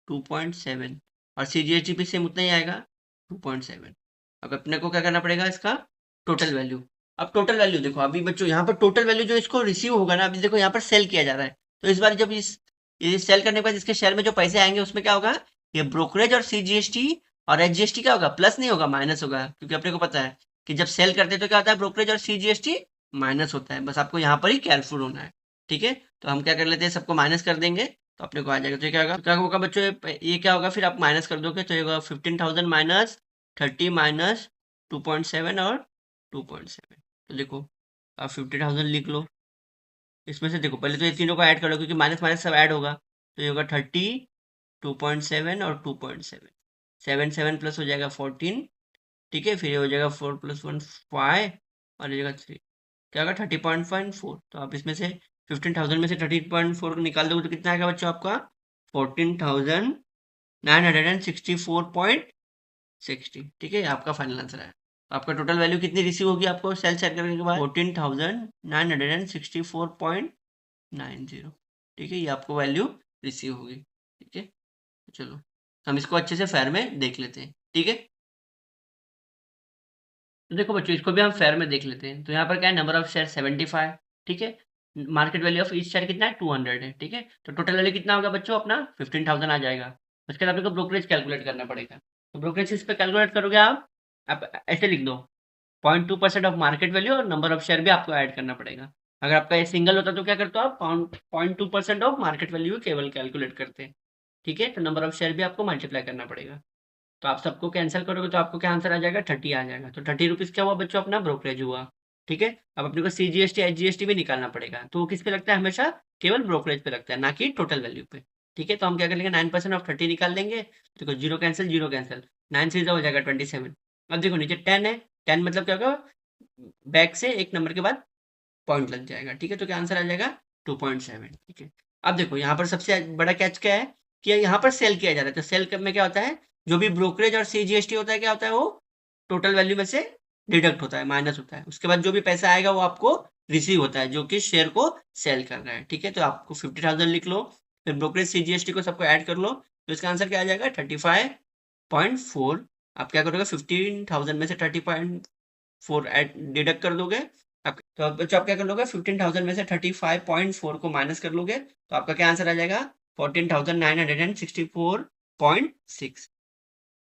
2.7, और सीजीएसटी भी सेम उतना ही आएगा 2.7। अब अपने को क्या करना पड़ेगा इसका टोटल वैल्यू। अब टोटल वैल्यू देखो अभी बच्चों, यहाँ पर टोटल वैल्यू जो इसको रिसीव होगा ना, अभी देखो यहाँ पर सेल किया जा रहा है, तो इस बार जब ये सेल करने के बाद इसके शेयर में जो पैसे आएंगे उसमें क्या होगा, ये ब्रोकरेज और सीजीएसटी और एचजीएसटी क्या होगा, प्लस नहीं होगा, माइनस होगा, क्योंकि अपने को पता है कि जब सेल करते हैं तो क्या होता है, ब्रोकरेज और सीजीएसटी माइनस होता है। बस आपको यहाँ पर ही केयरफुल होना है, ठीक है। तो हम क्या कर लेते हैं, सबको माइनस कर देंगे तो अपने को आ जाएगा। तो ये क्या होगा बच्चों, ये क्या होगा, फिर आप माइनस कर दोगे तो ये होगा 15,000 माइनस 30 माइनस 2.7 और 2.7। तो देखो आप 50,000 लिख लो, इसमें से देखो पहले तो ये तीनों को ऐड कर लो, क्योंकि माइनस माइनस सब ऐड होगा। तो ये होगा 30, 2.7 और 2.7, 7 7 प्लस हो जाएगा 14, ठीक है। फिर ये हो जाएगा 4 + 1 5, और ये जाएगा 3, क्या होगा 30.4। तो आप इसमें से 15,000 में से 30.4 को निकाल दोगे तो कितना आएगा बच्चों आपका 14,964.60, ठीक है। आपका फाइनल आंसर है। आपका टोटल वैल्यू कितनी रिसीव होगी आपको सेल सेट करने के बाद 14,964.90, ठीक है। ये आपको वैल्यू रिसीव होगी, ठीक है। चलो हम इसको अच्छे से फेयर में देख लेते हैं, ठीक है। तो देखो बच्चों इसको भी हम फेयर में देख लेते हैं। तो यहाँ पर क्या है, नंबर ऑफ शेयर 75, ठीक है। Market value of each share कितना है 200 है, ठीक है। तो टोटल वैल्यू कितना होगा बच्चों अपना 15,000 आ जाएगा। उसके बाद आपको ब्रोकरेज कैलकुलेट करना पड़ेगा। तो ब्रोकरेज इस पे कैलकुलेट करोगे आप ऐसे लिख दो 0.2% ऑफ मार्केट वैल्यू, और नंबर ऑफ शेयर भी आपको ऐड करना पड़ेगा। अगर आपका ये सिंगल होता तो क्या करते हो आप 0.2% ऑफ मार्केट वैल्यू केवल कैलकुलेट करते हैं, ठीक है। तो नंबर ऑफ शेयर भी आपको मल्टीप्लाई करना पड़ेगा। तो आप सबको कैंसिल करोगे तो आपको क्या आंसर आ जाएगा 30 आ जाएगा। तो 30 रुपीज़ क्या हुआ बच्चों अपना ब्रोकरेज हुआ, ठीक है। अब अपने को सीजीएसटी एचजीएसटी भी निकालना पड़ेगा, तो वो किस पे लगता है, हमेशा केवल ब्रोकरेज पे लगता है, ना कि टोटल वैल्यू पे, ठीक है। तो हम क्या कर लेंगे 9% ऑफ 30 निकाल लेंगे। देखो जीरो कैंसिल, जीरो कैंसिल, 9 सीधा हो जाएगा 27। अब देखो नीचे 10 है, 10 मतलब क्या होगा, बैक से एक नंबर के बाद पॉइंट लग जाएगा, ठीक है। तो क्या आंसर आ जाएगा 2.7, ठीक है। अब देखो यहाँ पर सबसे बड़ा कैच क्या है कि यहाँ पर सेल किया जा रहा है। तो सेल में क्या होता है, जो भी ब्रोकरेज और सीजीएसटी होता है क्या होता है, वो टोटल वैल्यू में से डिडक्ट होता है, माइनस होता है। उसके बाद जो भी पैसा आएगा वो आपको रिसीव होता है, जो कि शेयर को सेल कर रहा है, ठीक है। तो आपको 50,000 लिख लो, फिर ब्रोकरेज सीजीएसटी को सबको ऐड कर लो, तो इसका आंसर क्या आ जाएगा 35.4। आप क्या करोगे 15,000 में से 30.4 डिडक्ट कर दोगे। तो अब बच्चों आप क्या कर लोगे 15,000 में से 35.4 को माइनस कर लोगे, तो आपका क्या आंसर आ जाएगा 14,964.6।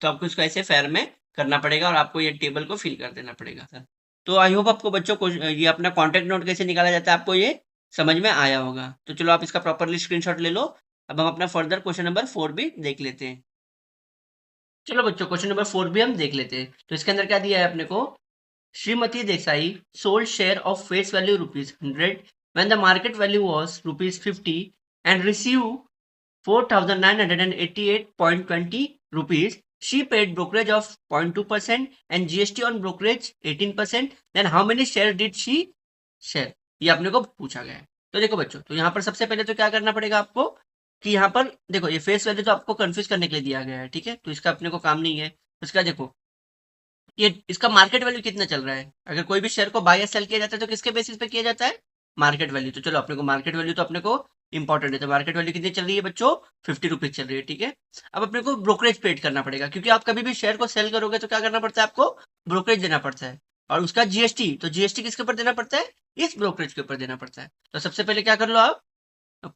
तो आपको इसको ऐसे फेयर में करना पड़ेगा, और आपको ये टेबल को फिल कर देना पड़ेगा सर। तो आई होप आपको बच्चों को ये अपना कॉन्टेक्ट नोट कैसे निकाला जाता है आपको ये समझ में आया होगा। तो चलो आप इसका प्रॉपरली स्क्रीनशॉट ले लो। अब हम अपना फर्दर क्वेश्चन नंबर 4 भी देख लेते हैं। चलो बच्चों क्वेश्चन नंबर 4 भी हम देख लेते हैं। तो इसके अंदर क्या दिया है अपने को, Srimati Desai sold share of face value ₹100 when the market value was ₹50 and received 4,988.20 rupees. She paid brokerage of 0.2% and GST on brokerage 18%. Then how many shares did she share? ये अपने को पूछा गया है। तो देखो बच्चों, तो यहाँ पर सबसे पहले तो क्या करना पड़ेगा आपको कि यहाँ पर देखो ये फेस वैल्यू तो आपको कंफ्यूज करने के लिए दिया गया है, ठीक है। तो इसका अपने को काम नहीं है। उसका देखो ये इसका मार्केट वैल्यू कितना चल रहा है, अगर कोई भी शेयर को बाय या सेल किया जाता है तो किसके बेसिस पे किया जाता है, मार्केट वैल्यू। तो चलो अपने को मार्केट वैल्यू तो अपने को इंपॉर्टेंट है। तो मार्केट वैल्यू कितनी चल रही है बच्चों 50 रुपीज चल रही है, ठीक है। अब अपने को ब्रोकरेज पेड करना पड़ेगा, क्योंकि आप कभी भी शेयर को सेल करोगे तो क्या करना पड़ता है आपको ब्रोकरेज देना पड़ता है, और उसका जीएसटी, तो जीएसटी किसके ऊपर देना पड़ता है, इस ब्रोकरेज के ऊपर देना पड़ता है। तो सबसे पहले क्या कर लो आप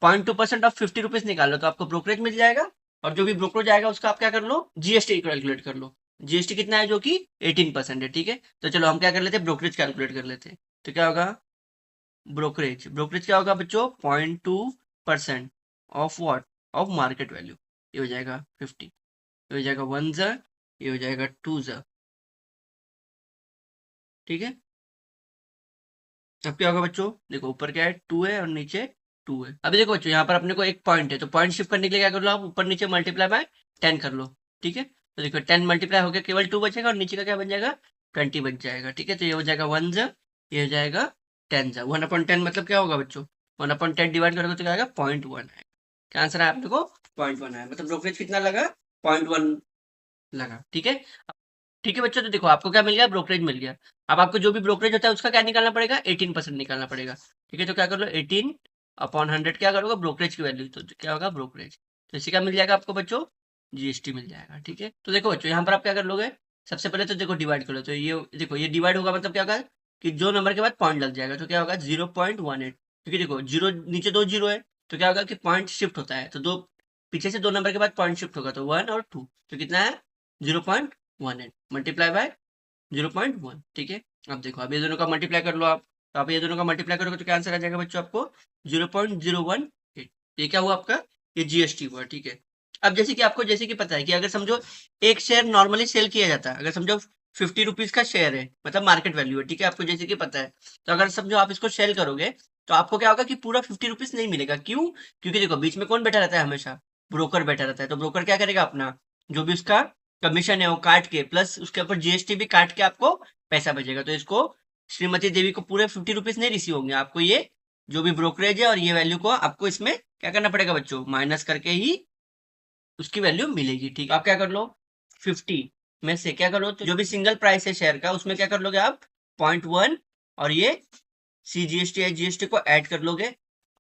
0.2% ऑफ 50 रुपीज निकाल लो, तो आपको ब्रोकरेज मिल जाएगा, और जो भी ब्रोकरेज आएगा उसका आप क्या कर लो जीएसटी कैलकुलेट कर लो। जीएसटी कितना है, जो कि 18% है, ठीक है। तो चलो हम क्या कर लेते हैं ब्रोकरेज कैलकुलेट कर लेते हैं। तो क्या होगा ब्रोकरेज, ब्रोकरेज क्या होगा बच्चों 0.2% of what, of market value. ये हो जाएगा 50, ये हो जाएगा 1 ज़, ये हो जाएगा 2 ज़, ठीक है। अब क्या होगा बच्चों, देखो ऊपर क्या है 2 है और नीचे 2 है। अभी देखो बच्चों यहाँ पर अपने को एक पॉइंट है, तो पॉइंट शिफ्ट करने के लिए क्या कर लो आप ऊपर नीचे मल्टीप्लाई बाय 10 कर लो, ठीक है। तो देखो 10 मल्टीप्लाई हो गया, केवल 2 बचेगा, और नीचे का क्या बन जाएगा 20 बच जाएगा, ठीक है। तो ये हो जाएगा 1 ज़, ये हो जाएगा 10 ज़। 1/10 मतलब क्या होगा बच्चों 1/10 डिवाइड करोगे तो क्या आएगा 0.1 है। क्या आंसर है आपने को 0.1 है, मतलब ब्रोकरेज कितना लगा 0.1 लगा, ठीक है। ठीक है बच्चों, तो देखो आपको क्या मिल गया ब्रोकरेज मिल गया। अब आपको जो भी ब्रोकरेज होता है उसका क्या निकालना पड़ेगा 18% निकालना पड़ेगा, ठीक है। तो क्या कर लो 18 अपॉन 100 क्या करोगे, ब्रोकरेज की वैल्यू, तो क्या होगा ब्रोकरेज। तो इसी का मिल जाएगा आपको बच्चों, जीएसटी मिल जाएगा। ठीक है, तो देखो बच्चों यहाँ पर आप क्या कर लोगे, सबसे पहले तो देखो डिवाइड करो, तो ये देखो ये डिवाइड होगा मतलब क्या होगा कि जो नंबर के बाद पॉइंट लग जाएगा तो क्या होगा 0.18, क्योंकि देखो जीरो नीचे 2 जीरो है, तो क्या होगा कि पॉइंट शिफ्ट होता है, तो दो पीछे से 2 नंबर के बाद पॉइंट शिफ्ट होगा, तो 1 और 2, तो कितना है 0.18 मल्टीप्लाई बाय 0.1। ठीक है, अब देखो अब ये दोनों का मल्टीप्लाई कर लो आप, तो आप ये दोनों का मल्टीप्लाई करोगे तो क्या आंसर आ जाएगा बच्चों आपको 0.018। ये क्या हुआ आपका, ये जीएसटी हुआ। ठीक है, अब जैसे कि आपको जैसे कि पता है कि अगर समझो एक शेयर नॉर्मली सेल किया जाता है, अगर समझो 50 रुपीज का शेयर है, मतलब मार्केट वैल्यू है, ठीक है, आपको जैसे कि पता है, तो अगर समझो आप इसको सेल करोगे तो आपको क्या होगा कि पूरा 50 रुपीज नहीं मिलेगा। क्यों, क्योंकि देखो बीच में कौन बैठा रहता है, हमेशा ब्रोकर बैठा रहता है, तो ब्रोकर क्या करेगा, अपना जो भी उसका कमीशन है वो काट के, प्लस उसके ऊपर जीएसटी भी काट के आपको पैसा बचेगा। तो इसको श्रीमती देवी को पूरे 50 रुपीज नहीं रिसीव होंगे, आपको ये जो भी ब्रोकरेज है और ये वैल्यू को आपको इसमें क्या करना पड़ेगा बच्चों, माइनस करके ही उसकी वैल्यू मिलेगी। ठीक, आप क्या कर लो 50 में से क्या करो, तो जो भी सिंगल प्राइस है शेयर का उसमें क्या कर लोगे आप 0.1 और ये सीजीएसटी है जीएसटी को ऐड कर लोगे,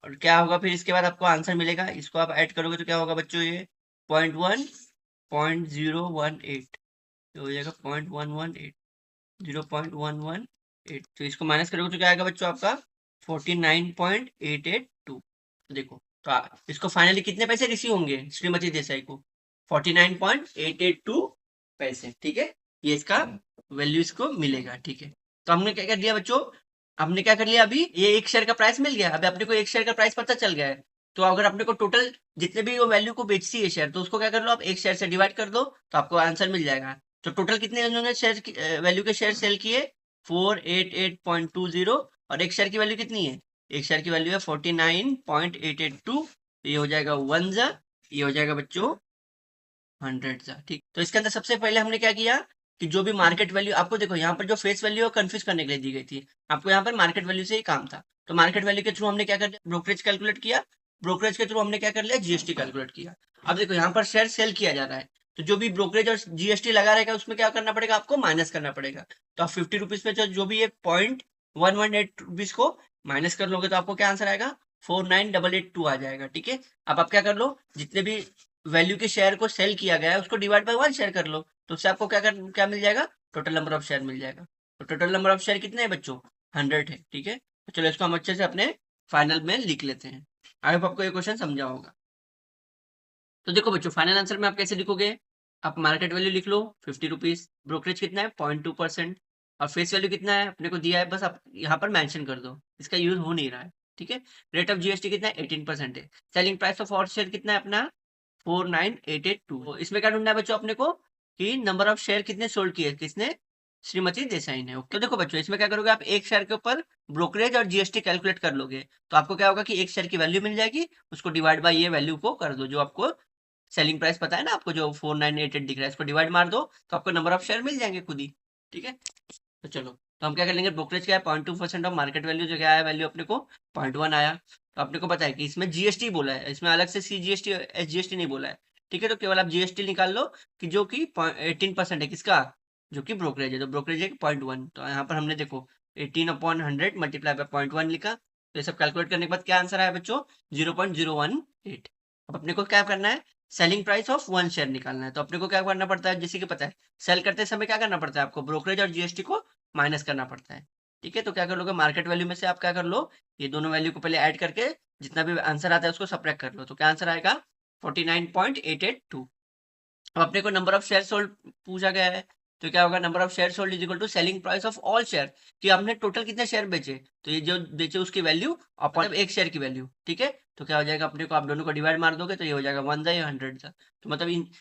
और क्या होगा फिर इसके बाद आपको आंसर मिलेगा, इसको आप ऐड करोगे तो क्या होगा बच्चों, ये 0.1 0.018, तो हो जाएगा 0.118 0.118, तो इसको माइनस करोगे तो क्या आएगा बच्चों आपका 49.882। देखो तो इसको फाइनली कितने पैसे रिसीव होंगे श्रीमती देसाई को, 49.882 पैसे। ठीक है, ये इसका वैल्यू इसको मिलेगा। ठीक है, तो हमने क्या कर लिया बच्चों, हमने क्या कर लिया, अभी ये एक शेयर का प्राइस मिल गया, अभी अपने को एक शेयर का प्राइस पता चल गया है, तो अगर अपने को टोटल जितने भी वो वैल्यू को बेचती है शेयर, तो उसको क्या कर लो आप एक शेयर से डिवाइड कर दो, तो आपको आंसर मिल जाएगा। तो टोटल कितने उन्होंने शेयर वैल्यू के शेयर सेल किए 488.20, और एक शेयर की वैल्यू कितनी है, एक शेयर की वैल्यू है 49.882, ये हो जाएगा 1 जा, ये हो जाएगा बच्चों 100 जा। ठीक, तो इसके अंदर सबसे पहले हमने क्या किया कि जो भी मार्केट वैल्यू, आपको देखो यहाँ पर जो फेस वैल्यू है कंफ्यूज करने के लिए दी गई थी, आपको यहाँ पर मार्केट वैल्यू से ही काम था, तो मार्केट वैल्यू के थ्रू हमने क्या कर लिया, ब्रोकरेज कैलकुलेट किया, ब्रोकरेज के थ्रू हमने क्या कर लिया, जीएसटी कैलकुलेट किया। अब देखो यहाँ पर शेयर सेल किया जा रहा है, तो जो भी ब्रोकरेज और जीएसटी लगा रहेगा उसमें क्या करना पड़ेगा, आपको माइनस करना पड़ेगा। तो आप 50 रुपीज में जो भी ये 0.118 रुपीज को माइनस कर लोगे तो आपको क्या आंसर आएगा 49882 आ जाएगा। ठीक है, अब आप क्या कर लो, जितने भी वैल्यू के शेयर को सेल किया गया है उसको डिवाइड बाय 1 शेयर कर लो, तो उससे आपको क्या मिल जाएगा, टोटल नंबर ऑफ शेयर मिल जाएगा। तो टोटल नंबर ऑफ शेयर कितने हैं बच्चों, 100 है। ठीक है, तो चलो इसको हम अच्छे से अपने फाइनल में लिख लेते हैं। आई होप आपको ये क्वेश्चन समझा होगा। तो देखो बच्चों फाइनल आंसर में आप कैसे लिखोगे, आप मार्केट वैल्यू लिख लो 50 रुपीज, ब्रोकरेज कितना है 0.2%, और फेस वैल्यू कितना है अपने को दिया है, बस आप यहाँ पर मेंशन कर दो, इसका यूज हो नहीं रहा है। ठीक है, रेट ऑफ जीएसटी कितना है 18% है, सेलिंग प्राइस ऑफ और शेयर कितना है अपना 49882। इसमें क्या ढूंढना है बच्चों अपने को कि नंबर ऑफ शेयर कितने सोल्ड किए, किसने, श्रीमती देसाई ने। ओके, तो देखो बच्चों इसमें क्या करोगे आप एक शेयर के ऊपर ब्रोकरेज और जीएसटी कैलकुलेट कर लोगे, तो आपको क्या होगा कि एक शेयर की वैल्यू मिल जाएगी, उसको डिवाइड बाय ये वैल्यू को कर दो, जो आपको सेलिंग प्राइस पता है ना आपको, जो 4988 दिख रहा है, इसको डिवाइड मार दो तो आपको नंबर ऑफ शेयर मिल जाएंगे खुद ही। ठीक है, तो चलो तो हम क्या कर लेंगे, ब्रोकरेज क्या है 0.2% ऑफ मार्केट वैल्यू, जो क्या है वैल्यू अपने को 0.1 आया, तो अपने को पता है कि इसमें जीएसटी बोला है, इसमें अलग से सीजीएसटी एसजीएसटी नहीं बोला है। ठीक है, तो केवल आप जीएसटी निकाल लो कि जो कि 18% है किसका, जो कि ब्रोकरेज है, तो ब्रोकरेज है 0.1, तो यहाँ पर हमने देखो 18/100 मल्टीप्लाई बाय 0.1 लिखा, तो ये सब कैलकुलेट करने के बाद क्या आंसर आया बच्चों 0.018। अब अपने को क्या करना है, सेलिंग प्राइस ऑफ 1 शेयर निकालना है, तो अपने को क्या करना पड़ता है, जैसे कि पता है सेल करते समय क्या करना पड़ता है आपको, ब्रोकरेज और जीएसटी को माइनस करना पड़ता है। ठीक है, तो क्या कर लोगे मार्केट वैल्यू में से आप क्या कर लो, ये दोनों वैल्यू को पहले ऐड करके जितना भी आंसर आता है उसको सब्ट्रैक्ट कर लो, तो क्या आंसर आएगा 49.882। अब अपने को नंबर ऑफ शेयर सोल्ड पूछा गया है, तो क्या होगा number of share sold is equal to selling price of all share, कि हमने टोटल कितने शेयर बेचे, तो ये जो बेचे उसकी वैल्यू अपॉन एक शेयर की वैल्यू। ठीक है, तो क्या हो जाएगा अपने को, आप दोनों को डिवाइड मार दोगे तो ये हो जाएगा 1 जा, ये 100 जा, तो मतलब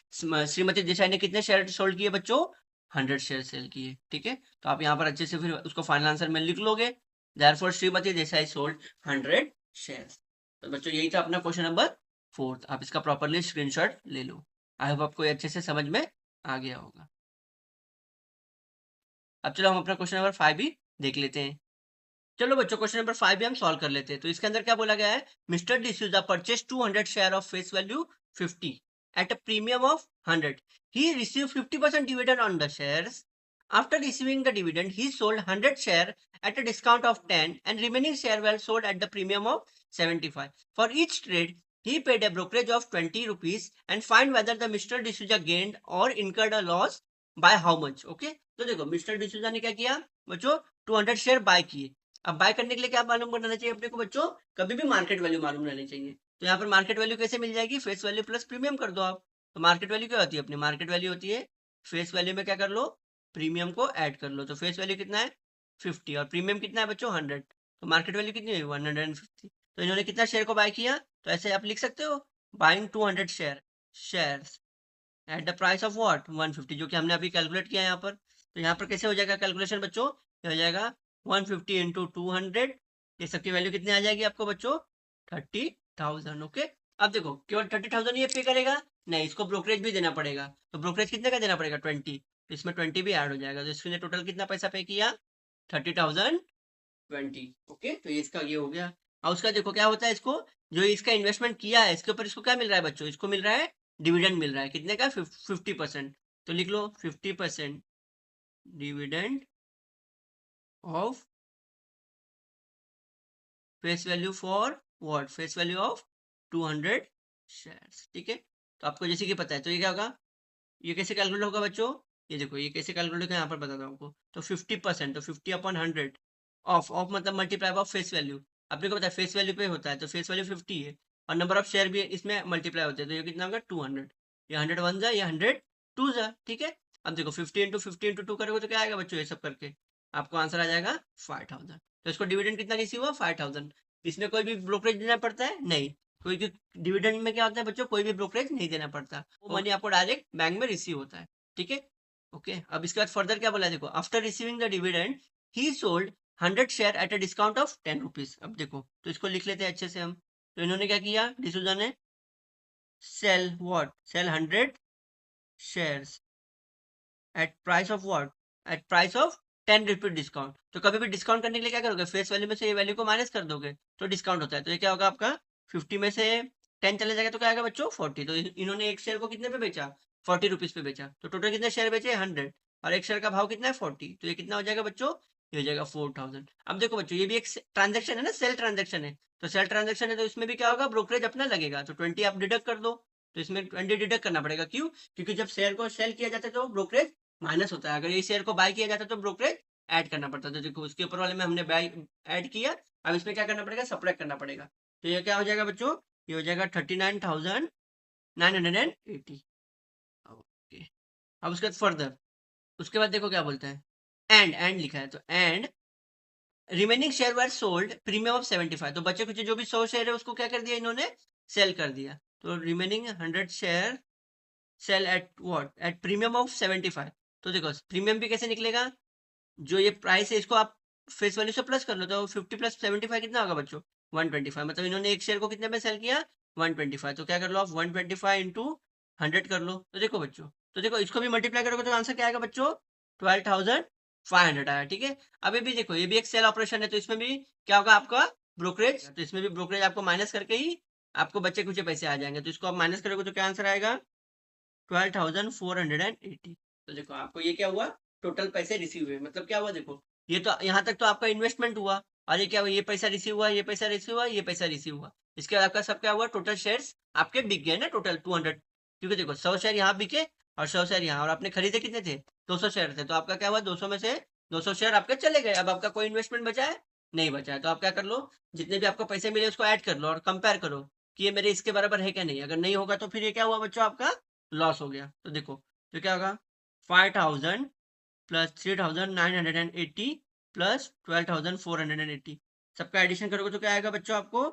श्रीमती देसाई ने कितने शेयर सोल्ड किए बच्चों, 100 शेयर सेल किए। ठीक है, तो आप यहाँ पर अच्छे से फिर उसको फाइनल आंसर में लिख लोगे, therefore Shrimati Desai sold 100 share. तो बच्चों यही था अपना क्वेश्चन नंबर 4, आप इसका प्रॉपरली स्क्रीनशॉट ले लो। आई होप आपको ये अच्छे से समझ में आ गया होगा। अब चलो हम अपना क्वेश्चन नंबर 5 भी देख लेते हैं। चलो बच्चों क्वेश्चन नंबर 5 भी हम सॉल्व कर लेते हैं। तो इसके अंदर क्या बोला गया है, mister D'Souza purchase 200 share of face value 50 eight a premium of 100, he receive 50% dividend on the shares, after receiving the dividend he sold 100 share at a discount of 10 and remaining share were sold at the premium of 75. For each trade, he paid a brokerage of 20 rupees and find whether the Mr. D'Souza gained or incurred a loss by how much. Okay, तो देखो मिस्टर डिसूजा ने क्या किया बच्चों, 200 शेयर बाय किए। अब बाय करने के लिए क्या मालूम करना चाहिए अपने को बच्चों, कभी भी मार्केट वैल्यू मालूम रहनी चाहिए। तो यहाँ पर मार्केट वैल्यू कैसे मिल जाएगी, फेस वैल्यू प्लस प्रीमियम कर दो आप। तो मार्केट वैल्यू क्या होती है अपनी, मार्केट वैल्यू होती है फेस वैल्यू में क्या कर लो, प्रीमियम को ऐड कर लो। तो फेस वैल्यू कितना है 50 और प्रीमियम कितना है बच्चों 100, तो मार्केट वैल्यू कितनी हुई 150। तो इन्होंने कितना शेयर को बाय किया, तो ऐसे आप लिख सकते हो buying 200 shares at the price of what 150, जो कि हमने अभी कैलकुलेट किया है यहाँ पर। तो यहाँ पर कैसे हो जाएगा कैलकुलेशन बच्चों, ये हो जाएगा 150 इंटू 200, ये सबकी वैल्यू कितनी आ जाएगी आपको बच्चों 30,000। ओके, अब देखो केवल 30,000 ये पे करेगा नहीं, इसको ब्रोकरेज भी देना पड़ेगा। तो ब्रोकरेज कितने का देना पड़ेगा 20, तो इसमें 20 भी ऐड हो जाएगा। तो इसने टोटल कितना पैसा पे किया 30,020। ओके, तो ये इसका ये हो गया। और उसका देखो क्या होता है, इसको जो इसका इन्वेस्टमेंट किया है इसके ऊपर इसको क्या मिल रहा है बच्चों, इसको मिल रहा है डिविडेंड मिल रहा है कितने का 50%। तो लिख लो 50% dividend of face value for what, face value of 200 shares. ठीक है, तो आपको जैसे कि पता है, तो ये क्या होगा, ये कैसे कैलकुलेट होगा बच्चों, ये देखो ये कैसे कैलकुलेट होगा यहाँ पर बताता हूँ आपको। तो 50%, तो 50 अपॉन 100 ऑफ मतलब मल्टीप्लाई ऑफ फेस वैल्यू। आपने को पता है फेस वैल्यू पे होता है, तो फेस वैल्यू 50 है और नंबर ऑफ शेयर भी इसमें मल्टीप्लाई होते हैं, तो ये कितना होगा 200। ये 100 वन जा, ये 100 टू जा। ठीक है, अब देखो 50 इंटू 50 इंटू 2 करोगे तो क्या आएगा बच्चों, ये सब करके आपको आंसर आ जाएगा 5000। तो इसको डिविडेंड कितना रिसीव हुआ 5000। इसमें कोई भी ब्रोकरेज देना पड़ता है नहीं, कोई भी डिविडेंड में क्या होता है बच्चों, कोई भी ब्रोकरेज नहीं देना पड़ता, वो मनी आपको डायरेक्ट बैंक में रिसीव होता है। ठीक है, ओके, अब इसके बाद फर्दर क्या बोला है देखो, after receiving the dividend he sold 100 share at a discount of 10 rupees. अब देखो तो इसको लिख लेते हैं अच्छे से हम। तो इन्होंने क्या किया डिसूजा ने, sell what, sell 100 shares at price of what, at price of 10 rupees discount. तो कभी भी डिस्काउंट करने के लिए क्या करोगे, फेस वैल्यू में से ये वैल्यू को माइनस कर दोगे तो डिस्काउंट होता है। तो ये क्या होगा आपका 50 में से 10 चले जाएगा तो क्या आएगा बच्चों 40। तो इन्होंने एक शेयर को कितने पे बेचा 40 रुपीज पे बेचा। तो टोटल कितने शेयर बेचे 100 और एक शेयर का भाव कितना है 40, तो ये कितना हो जाएगा बच्चों, ये हो जाएगा 4000। अब देखो बच्चों ये भी एक ट्रांजेक्शन है ना, सेल ट्रांजेक्शन है। तो सेल ट्रांजेक्शन है तो इसमें भी क्या होगा ब्रोकरेज अपना लगेगा, तो 20 आप डिडक्ट कर दो। तो इसमें 20 डिडक्ट करना पड़ेगा, क्यों, क्योंकि जब शेयर को सेल किया जाता है तो ब्रोकरेज माइनस होता है, अगर ये शेयर को बाय किया जाता है तो ब्रोकरेज ऐड करना पड़ता है। तो देखो उसके ऊपर वाले में हमने बाय ऐड किया, अब इसमें क्या करना पड़ेगा सब्ट्रैक्ट करना पड़ेगा। तो ये क्या हो जाएगा बच्चों, ये हो जाएगा 39,980। ओके, अब उसके बाद फर्दर, उसके बाद देखो क्या बोलता है, एंड लिखा है, तो and remaining share were sold premium of 75। तो बच्चे कुछ जो भी 100 शेयर है उसको क्या कर दिया इन्होंने सेल कर दिया। तो remaining 100 share sell at what, at premium of 75। तो देखो प्रीमियम भी कैसे निकलेगा, जो ये प्राइस है इसको आप फेस वैल्यू से प्लस कर लो, तो 50 प्लस 75 कितना होगा बच्चों 125। मतलब इन्होंने एक शेयर को कितने में सेल किया 125। तो क्या कर लो आप 125 इंटू 100 कर लो। तो देखो बच्चों, तो देखो इसको भी मल्टीप्लाई करोगे तो आंसर क्या आएगा बच्चों 12,500 आया। ठीक है, अभी भी देखो ये भी एक सेल ऑपरेशन है, तो इसमें भी क्या होगा आपका ब्रोकरेज, तो इसमें भी ब्रोकरेज आपको माइनस करके ही आपको बच्चे कुछ पैसे आ जाएंगे। तो इसको आप माइनस करोगे तो क्या आंसर आएगा 12,480। तो देखो आपको ये क्या हुआ, टोटल पैसे रिसीव हुए, मतलब क्या हुआ देखो, ये तो यहाँ तक तो आपका इन्वेस्टमेंट हुआ और ये क्या हुआ, ये पैसा रिसीव हुआ, ये पैसा रिसीव हुआ, ये पैसा रिसीव हुआ। इसके बाद आपका सब क्या हुआ, टोटल शेयर्स आपके बिक गए ना टोटल 200, क्योंकि देखो 100 शेयर यहाँ बिके और 100 शेयर यहाँ, और आपने खरीदे कितने थे 200 शेयर थे, तो आपका क्या हुआ 200 में से 200 शेयर आपके चले गए। अब आपका कोई इन्वेस्टमेंट बचा है नहीं बचा है, तो आप क्या कर लो जितने भी आपको पैसे मिले उसको ऐड कर लो और कंपेयर करो कि ये मेरे इसके बराबर है क्या नहीं। अगर नहीं होगा तो फिर ये क्या हुआ बच्चों आपका लॉस हो गया। तो देखो तो क्या होगा 5,000 प्लस 3,980 प्लस 12,480, सबका एडिशन करोगे तो क्या आएगा बच्चों आपको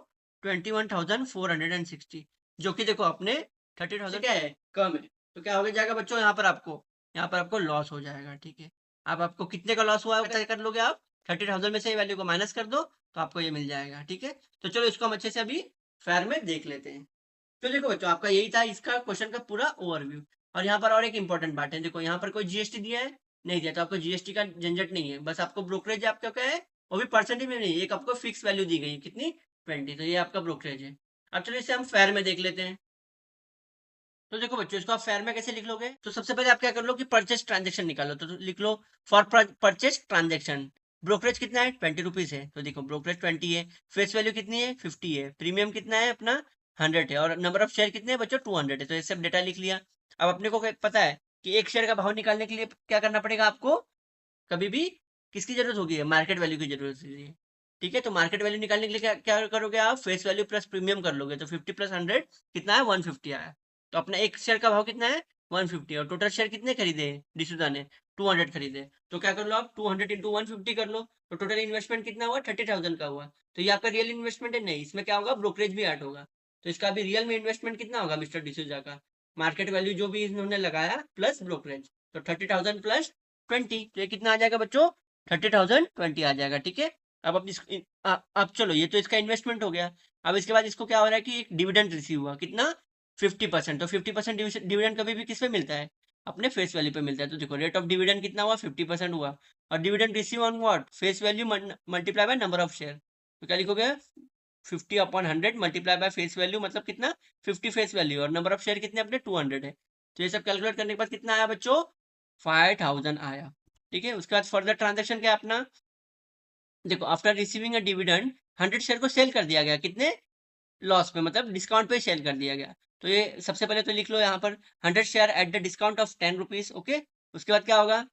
21,460, जो कि देखो अपने 30,000 क्या है कम है। तो क्या हो जाएगा बच्चों यहाँ पर आपको लॉस हो जाएगा। ठीक है, अब आपको कितने का लॉस हुआ है कर लोगे आप 30,000 में से वैल्यू को माइनस कर दो तो आपको ये मिल जाएगा। ठीक है, तो चलो इसको हम अच्छे से अभी फेयर में देख लेते हैं। तो देखो बच्चों आपका यही था इसका क्वेश्चन का पूरा ओवरव्यू। और यहाँ पर और एक इंपॉर्टेंट बात है, देखो यहाँ पर कोई जीएसटी दिया है नहीं दिया, तो आपको जीएसटी का झंझट नहीं है, बस आपको ब्रोकरेज आपका क्या है वो भी परसेंटेज में नहीं, एक आपको फिक्स वैल्यू दी गई है कितनी 20, तो ये आपका ब्रोकरेज है। अब चलो इसे हम फेयर में देख लेते हैं। तो देखो बच्चों इसको आप फेयर में कैसे लिख लोगे, तो सबसे पहले आप क्या कर लो कि परचेस ट्रांजेक्शन निकालो, तो लिख लो फॉर परचेस ट्रांजेक्शन ब्रोकरेज कितना है 20 रुपीज है, तो देखो ब्रोकरेज 20 है, फेस वैल्यू कितनी है 50 है, प्रीमियम कितना है अपना 100 है, और नंबर ऑफ शेयर कितने हैं बच्चों 200 है। तो ये सब डेटा लिख लिया। अब अपने को पता है कि एक शेयर का भाव निकालने के लिए क्या करना पड़ेगा आपको, कभी भी किसकी जरूरत होगी, मार्केट वैल्यू की जरूरत होगी। ठीक है, तो मार्केट वैल्यू निकालने के लिए क्या क्या करोगे आप, फेस वैल्यू प्लस प्रीमियम कर लोगे, तो 50 प्लस 100 कितना है 150 आया। तो अपना एक शेयर का भाव कितना है 150, और टोटल शेयर कितने खरीदे डिसूजा ने 200 खरीदे। तो क्या कर लो आप 200 इंटू 150 कर लो, तो टोटल इन्वेस्टमेंट कितना हुआ 30,000 का हुआ। तो ये आपका रियल इन्वेस्टमेंट है नहीं, इसमें क्या होगा ब्रोकरेज भी ऐड होगा। तो इसका भी रियल में इन्वेस्टमेंट कितना होगा मिस्टर डिसूजा का, मार्केट वैल्यू जो भी इन्होंने लगाया प्लस ब्रोकरेज, तो 30,000 प्लस 20, तो ये कितना आ जाएगा बच्चों 30,020 आ जाएगा। ठीक है, अब चलो ये तो इसका इन्वेस्टमेंट हो गया। अब इसके बाद इसको क्या हो रहा है कि एक डिविडेंड रिसीव हुआ कितना 50%, तो 50% डिविडेंड कभी भी किस पे मिलता है, अपने फेस वैल्यू पे मिलता है। तो देखो रेट ऑफ डिविडेंड कितना हुआ 50% हुआ, और dividend receive on what face value multiply by number of share, तो क्या लिखोगे 50/100 मल्टीप्लाई बाय फेस वैल्यू, मतलब कितना 50 फेस वैल्यू, और नंबर ऑफ शेयर कितने अपने 200 है। तो ये सब कैलकुलेट करने के बाद कितना आया बच्चों 5,000 आया। ठीक है, उसके बाद फर्दर ट्रांजेक्शन क्या अपना, देखो after receiving a dividend 100 share को सेल कर दिया गया, कितने लॉस पे, मतलब डिस्काउंट पे सेल कर दिया गया। तो ये सबसे पहले तो लिख लो यहाँ पर 100 share at the discount of 10 rupees. Okay, उसके बाद क्या होगा,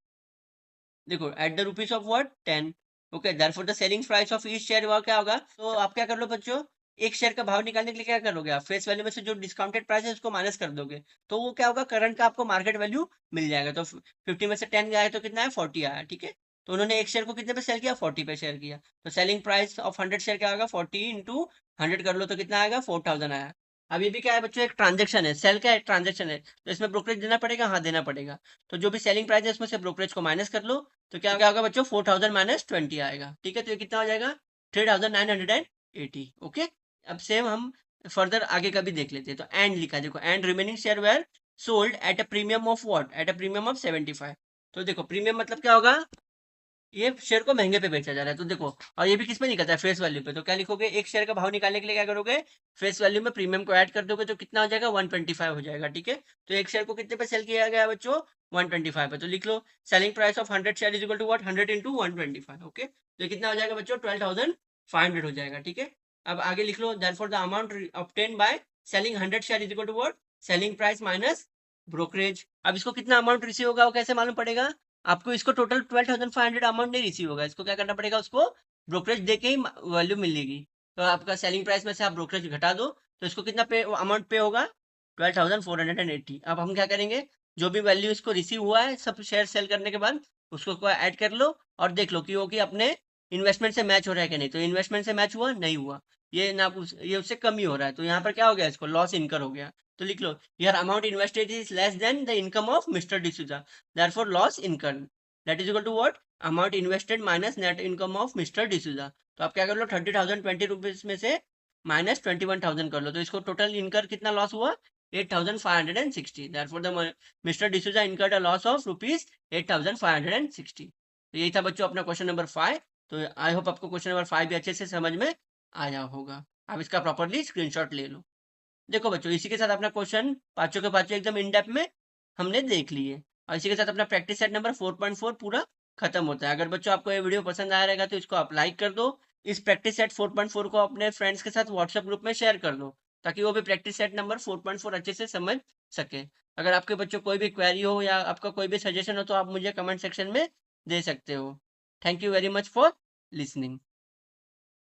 देखो at the rupees of what 10। Okay, therefore the selling price of each share हुआ क्या होगा, तो आप क्या कर लो बच्चों, एक शेयर का भाव निकालने के लिए क्या करोगे आप, फेस वैल्यू में से जो डिस्काउंटेड प्राइस है उसको माइनस कर दोगे, तो वो क्या होगा करंट का आपको मार्केट वैल्यू मिल जाएगा। तो 50 में से 10 गया है तो कितना है 40 आया। ठीक है, तो उन्होंने एक शेयर को कितने पे सेल किया 40 पे शेयर किया, तो सेलिंग प्राइस ऑफ 100 शेयर क्या होगा 40 इंटू 100 कर लो, तो कितना आएगा 4,000 आया। अब ये भी क्या है बच्चों एक ट्रांजेक्शन है, सेल का एक ट्रांजेक्शन है, तो इसमें ब्रोकरेज देना पड़ेगा, हाँ देना पड़ेगा। तो जो भी सेलिंग प्राइस है उसमें से ब्रोकरेज को माइनस कर लो, तो क्या क्या होगा बच्चों 4,000 माइनस 20 आएगा। ठीक है, तो ये कितना हो जाएगा 3,980। ओके, अब सेम हम फर्दर आगे का भी देख लेते हैं। तो एंड लिखा देखो, and remaining share were sold at a premium of what, at a premium of 75। तो देखो प्रीमियम मतलब क्या होगा, ये शेयर को महंगे पे बेचा जा रहा है। तो देखो, और ये भी किस पे निकलता है फेस वैल्यू पे, तो क्या लिखोगे एक शेयर का भाव निकालने के लिए क्या करोगे, फेस वैल्यू में प्रीमियम को ऐड कर दोगे, तो कितना हो जाएगा 125 हो जाएगा। ठीक है, तो एक शेयर को कितने पे सेल किया गया बच्चों 125 पे, तो लिख लो selling price of 100 share is equal to what 100 into 125। Okay, तो कितना हो जाएगा बच्चों 12,500 हो जाएगा। ठीक है, अब आगे लिख लो therefore the amount obtain by selling 100 share is equal to what selling price minus brokerage. अब इसको कितना अमाउंट रिसीव होगा वो कैसे मालूम पड़ेगा, आपको इसको टोटल 12,500 अमाउंट नहीं रिसीव होगा, इसको क्या करना पड़ेगा उसको ब्रोकरेज देके ही वैल्यू मिलेगी। तो आपका सेलिंग प्राइस में से आप ब्रोकरेज घटा दो, तो इसको कितना पे अमाउंट पे होगा 12,480। अब हम क्या करेंगे, जो भी वैल्यू इसको रिसीव हुआ है सब शेयर सेल करने के बाद उसको ऐड कर लो, और देख लो कि वो कि अपने इन्वेस्टमेंट से मैच हो रहा है कि नहीं। तो इन्वेस्टमेंट से मैच हुआ नहीं हुआ, ये ना ये उससे कम ही हो रहा है, तो यहाँ पर क्या हो गया इसको लॉस इनकर हो गया। तो लिख लो यार amount invested is less than the income of mister D'Souza, therefore loss incurred, that is equal to what amount invested minus net income of Mr. D'Souza। तो आप क्या कर लो 30,020 रुपीज में से माइनस 21,000 कर लो, तो इसको टोटल इनकर कितना लॉस हुआ 8,560, therefore the Mr. D'Souza incurred a loss of rupees 8,560। तो यही था बच्चों अपना क्वेश्चन नंबर 5। तो आई होप आपको क्वेश्चन नंबर 5 भी अच्छे से समझ में आया होगा, आप इसका प्रॉपरली स्क्रीनशॉट ले लो। देखो बच्चों इसी के साथ अपना क्वेश्चन पांचों के पांचों एकदम इन डेप्थ में हमने देख लिए, और इसी के साथ अपना प्रैक्टिस सेट नंबर 4.4 पूरा खत्म होता है। अगर बच्चों आपको ये वीडियो पसंद आया रहेगा तो इसको आप लाइक कर दो, इस प्रैक्टिस सेट 4.4 को अपने फ्रेंड्स के साथ व्हाट्सएप ग्रुप में शेयर कर दो, ताकि वो भी प्रैक्टिस सेट नंबर 4.4 अच्छे से समझ सके। अगर आपके बच्चों कोई भी क्वेरी हो या आपका कोई भी सजेशन हो तो आप मुझे कमेंट सेक्शन में दे सकते हो। Thank you very much for listening.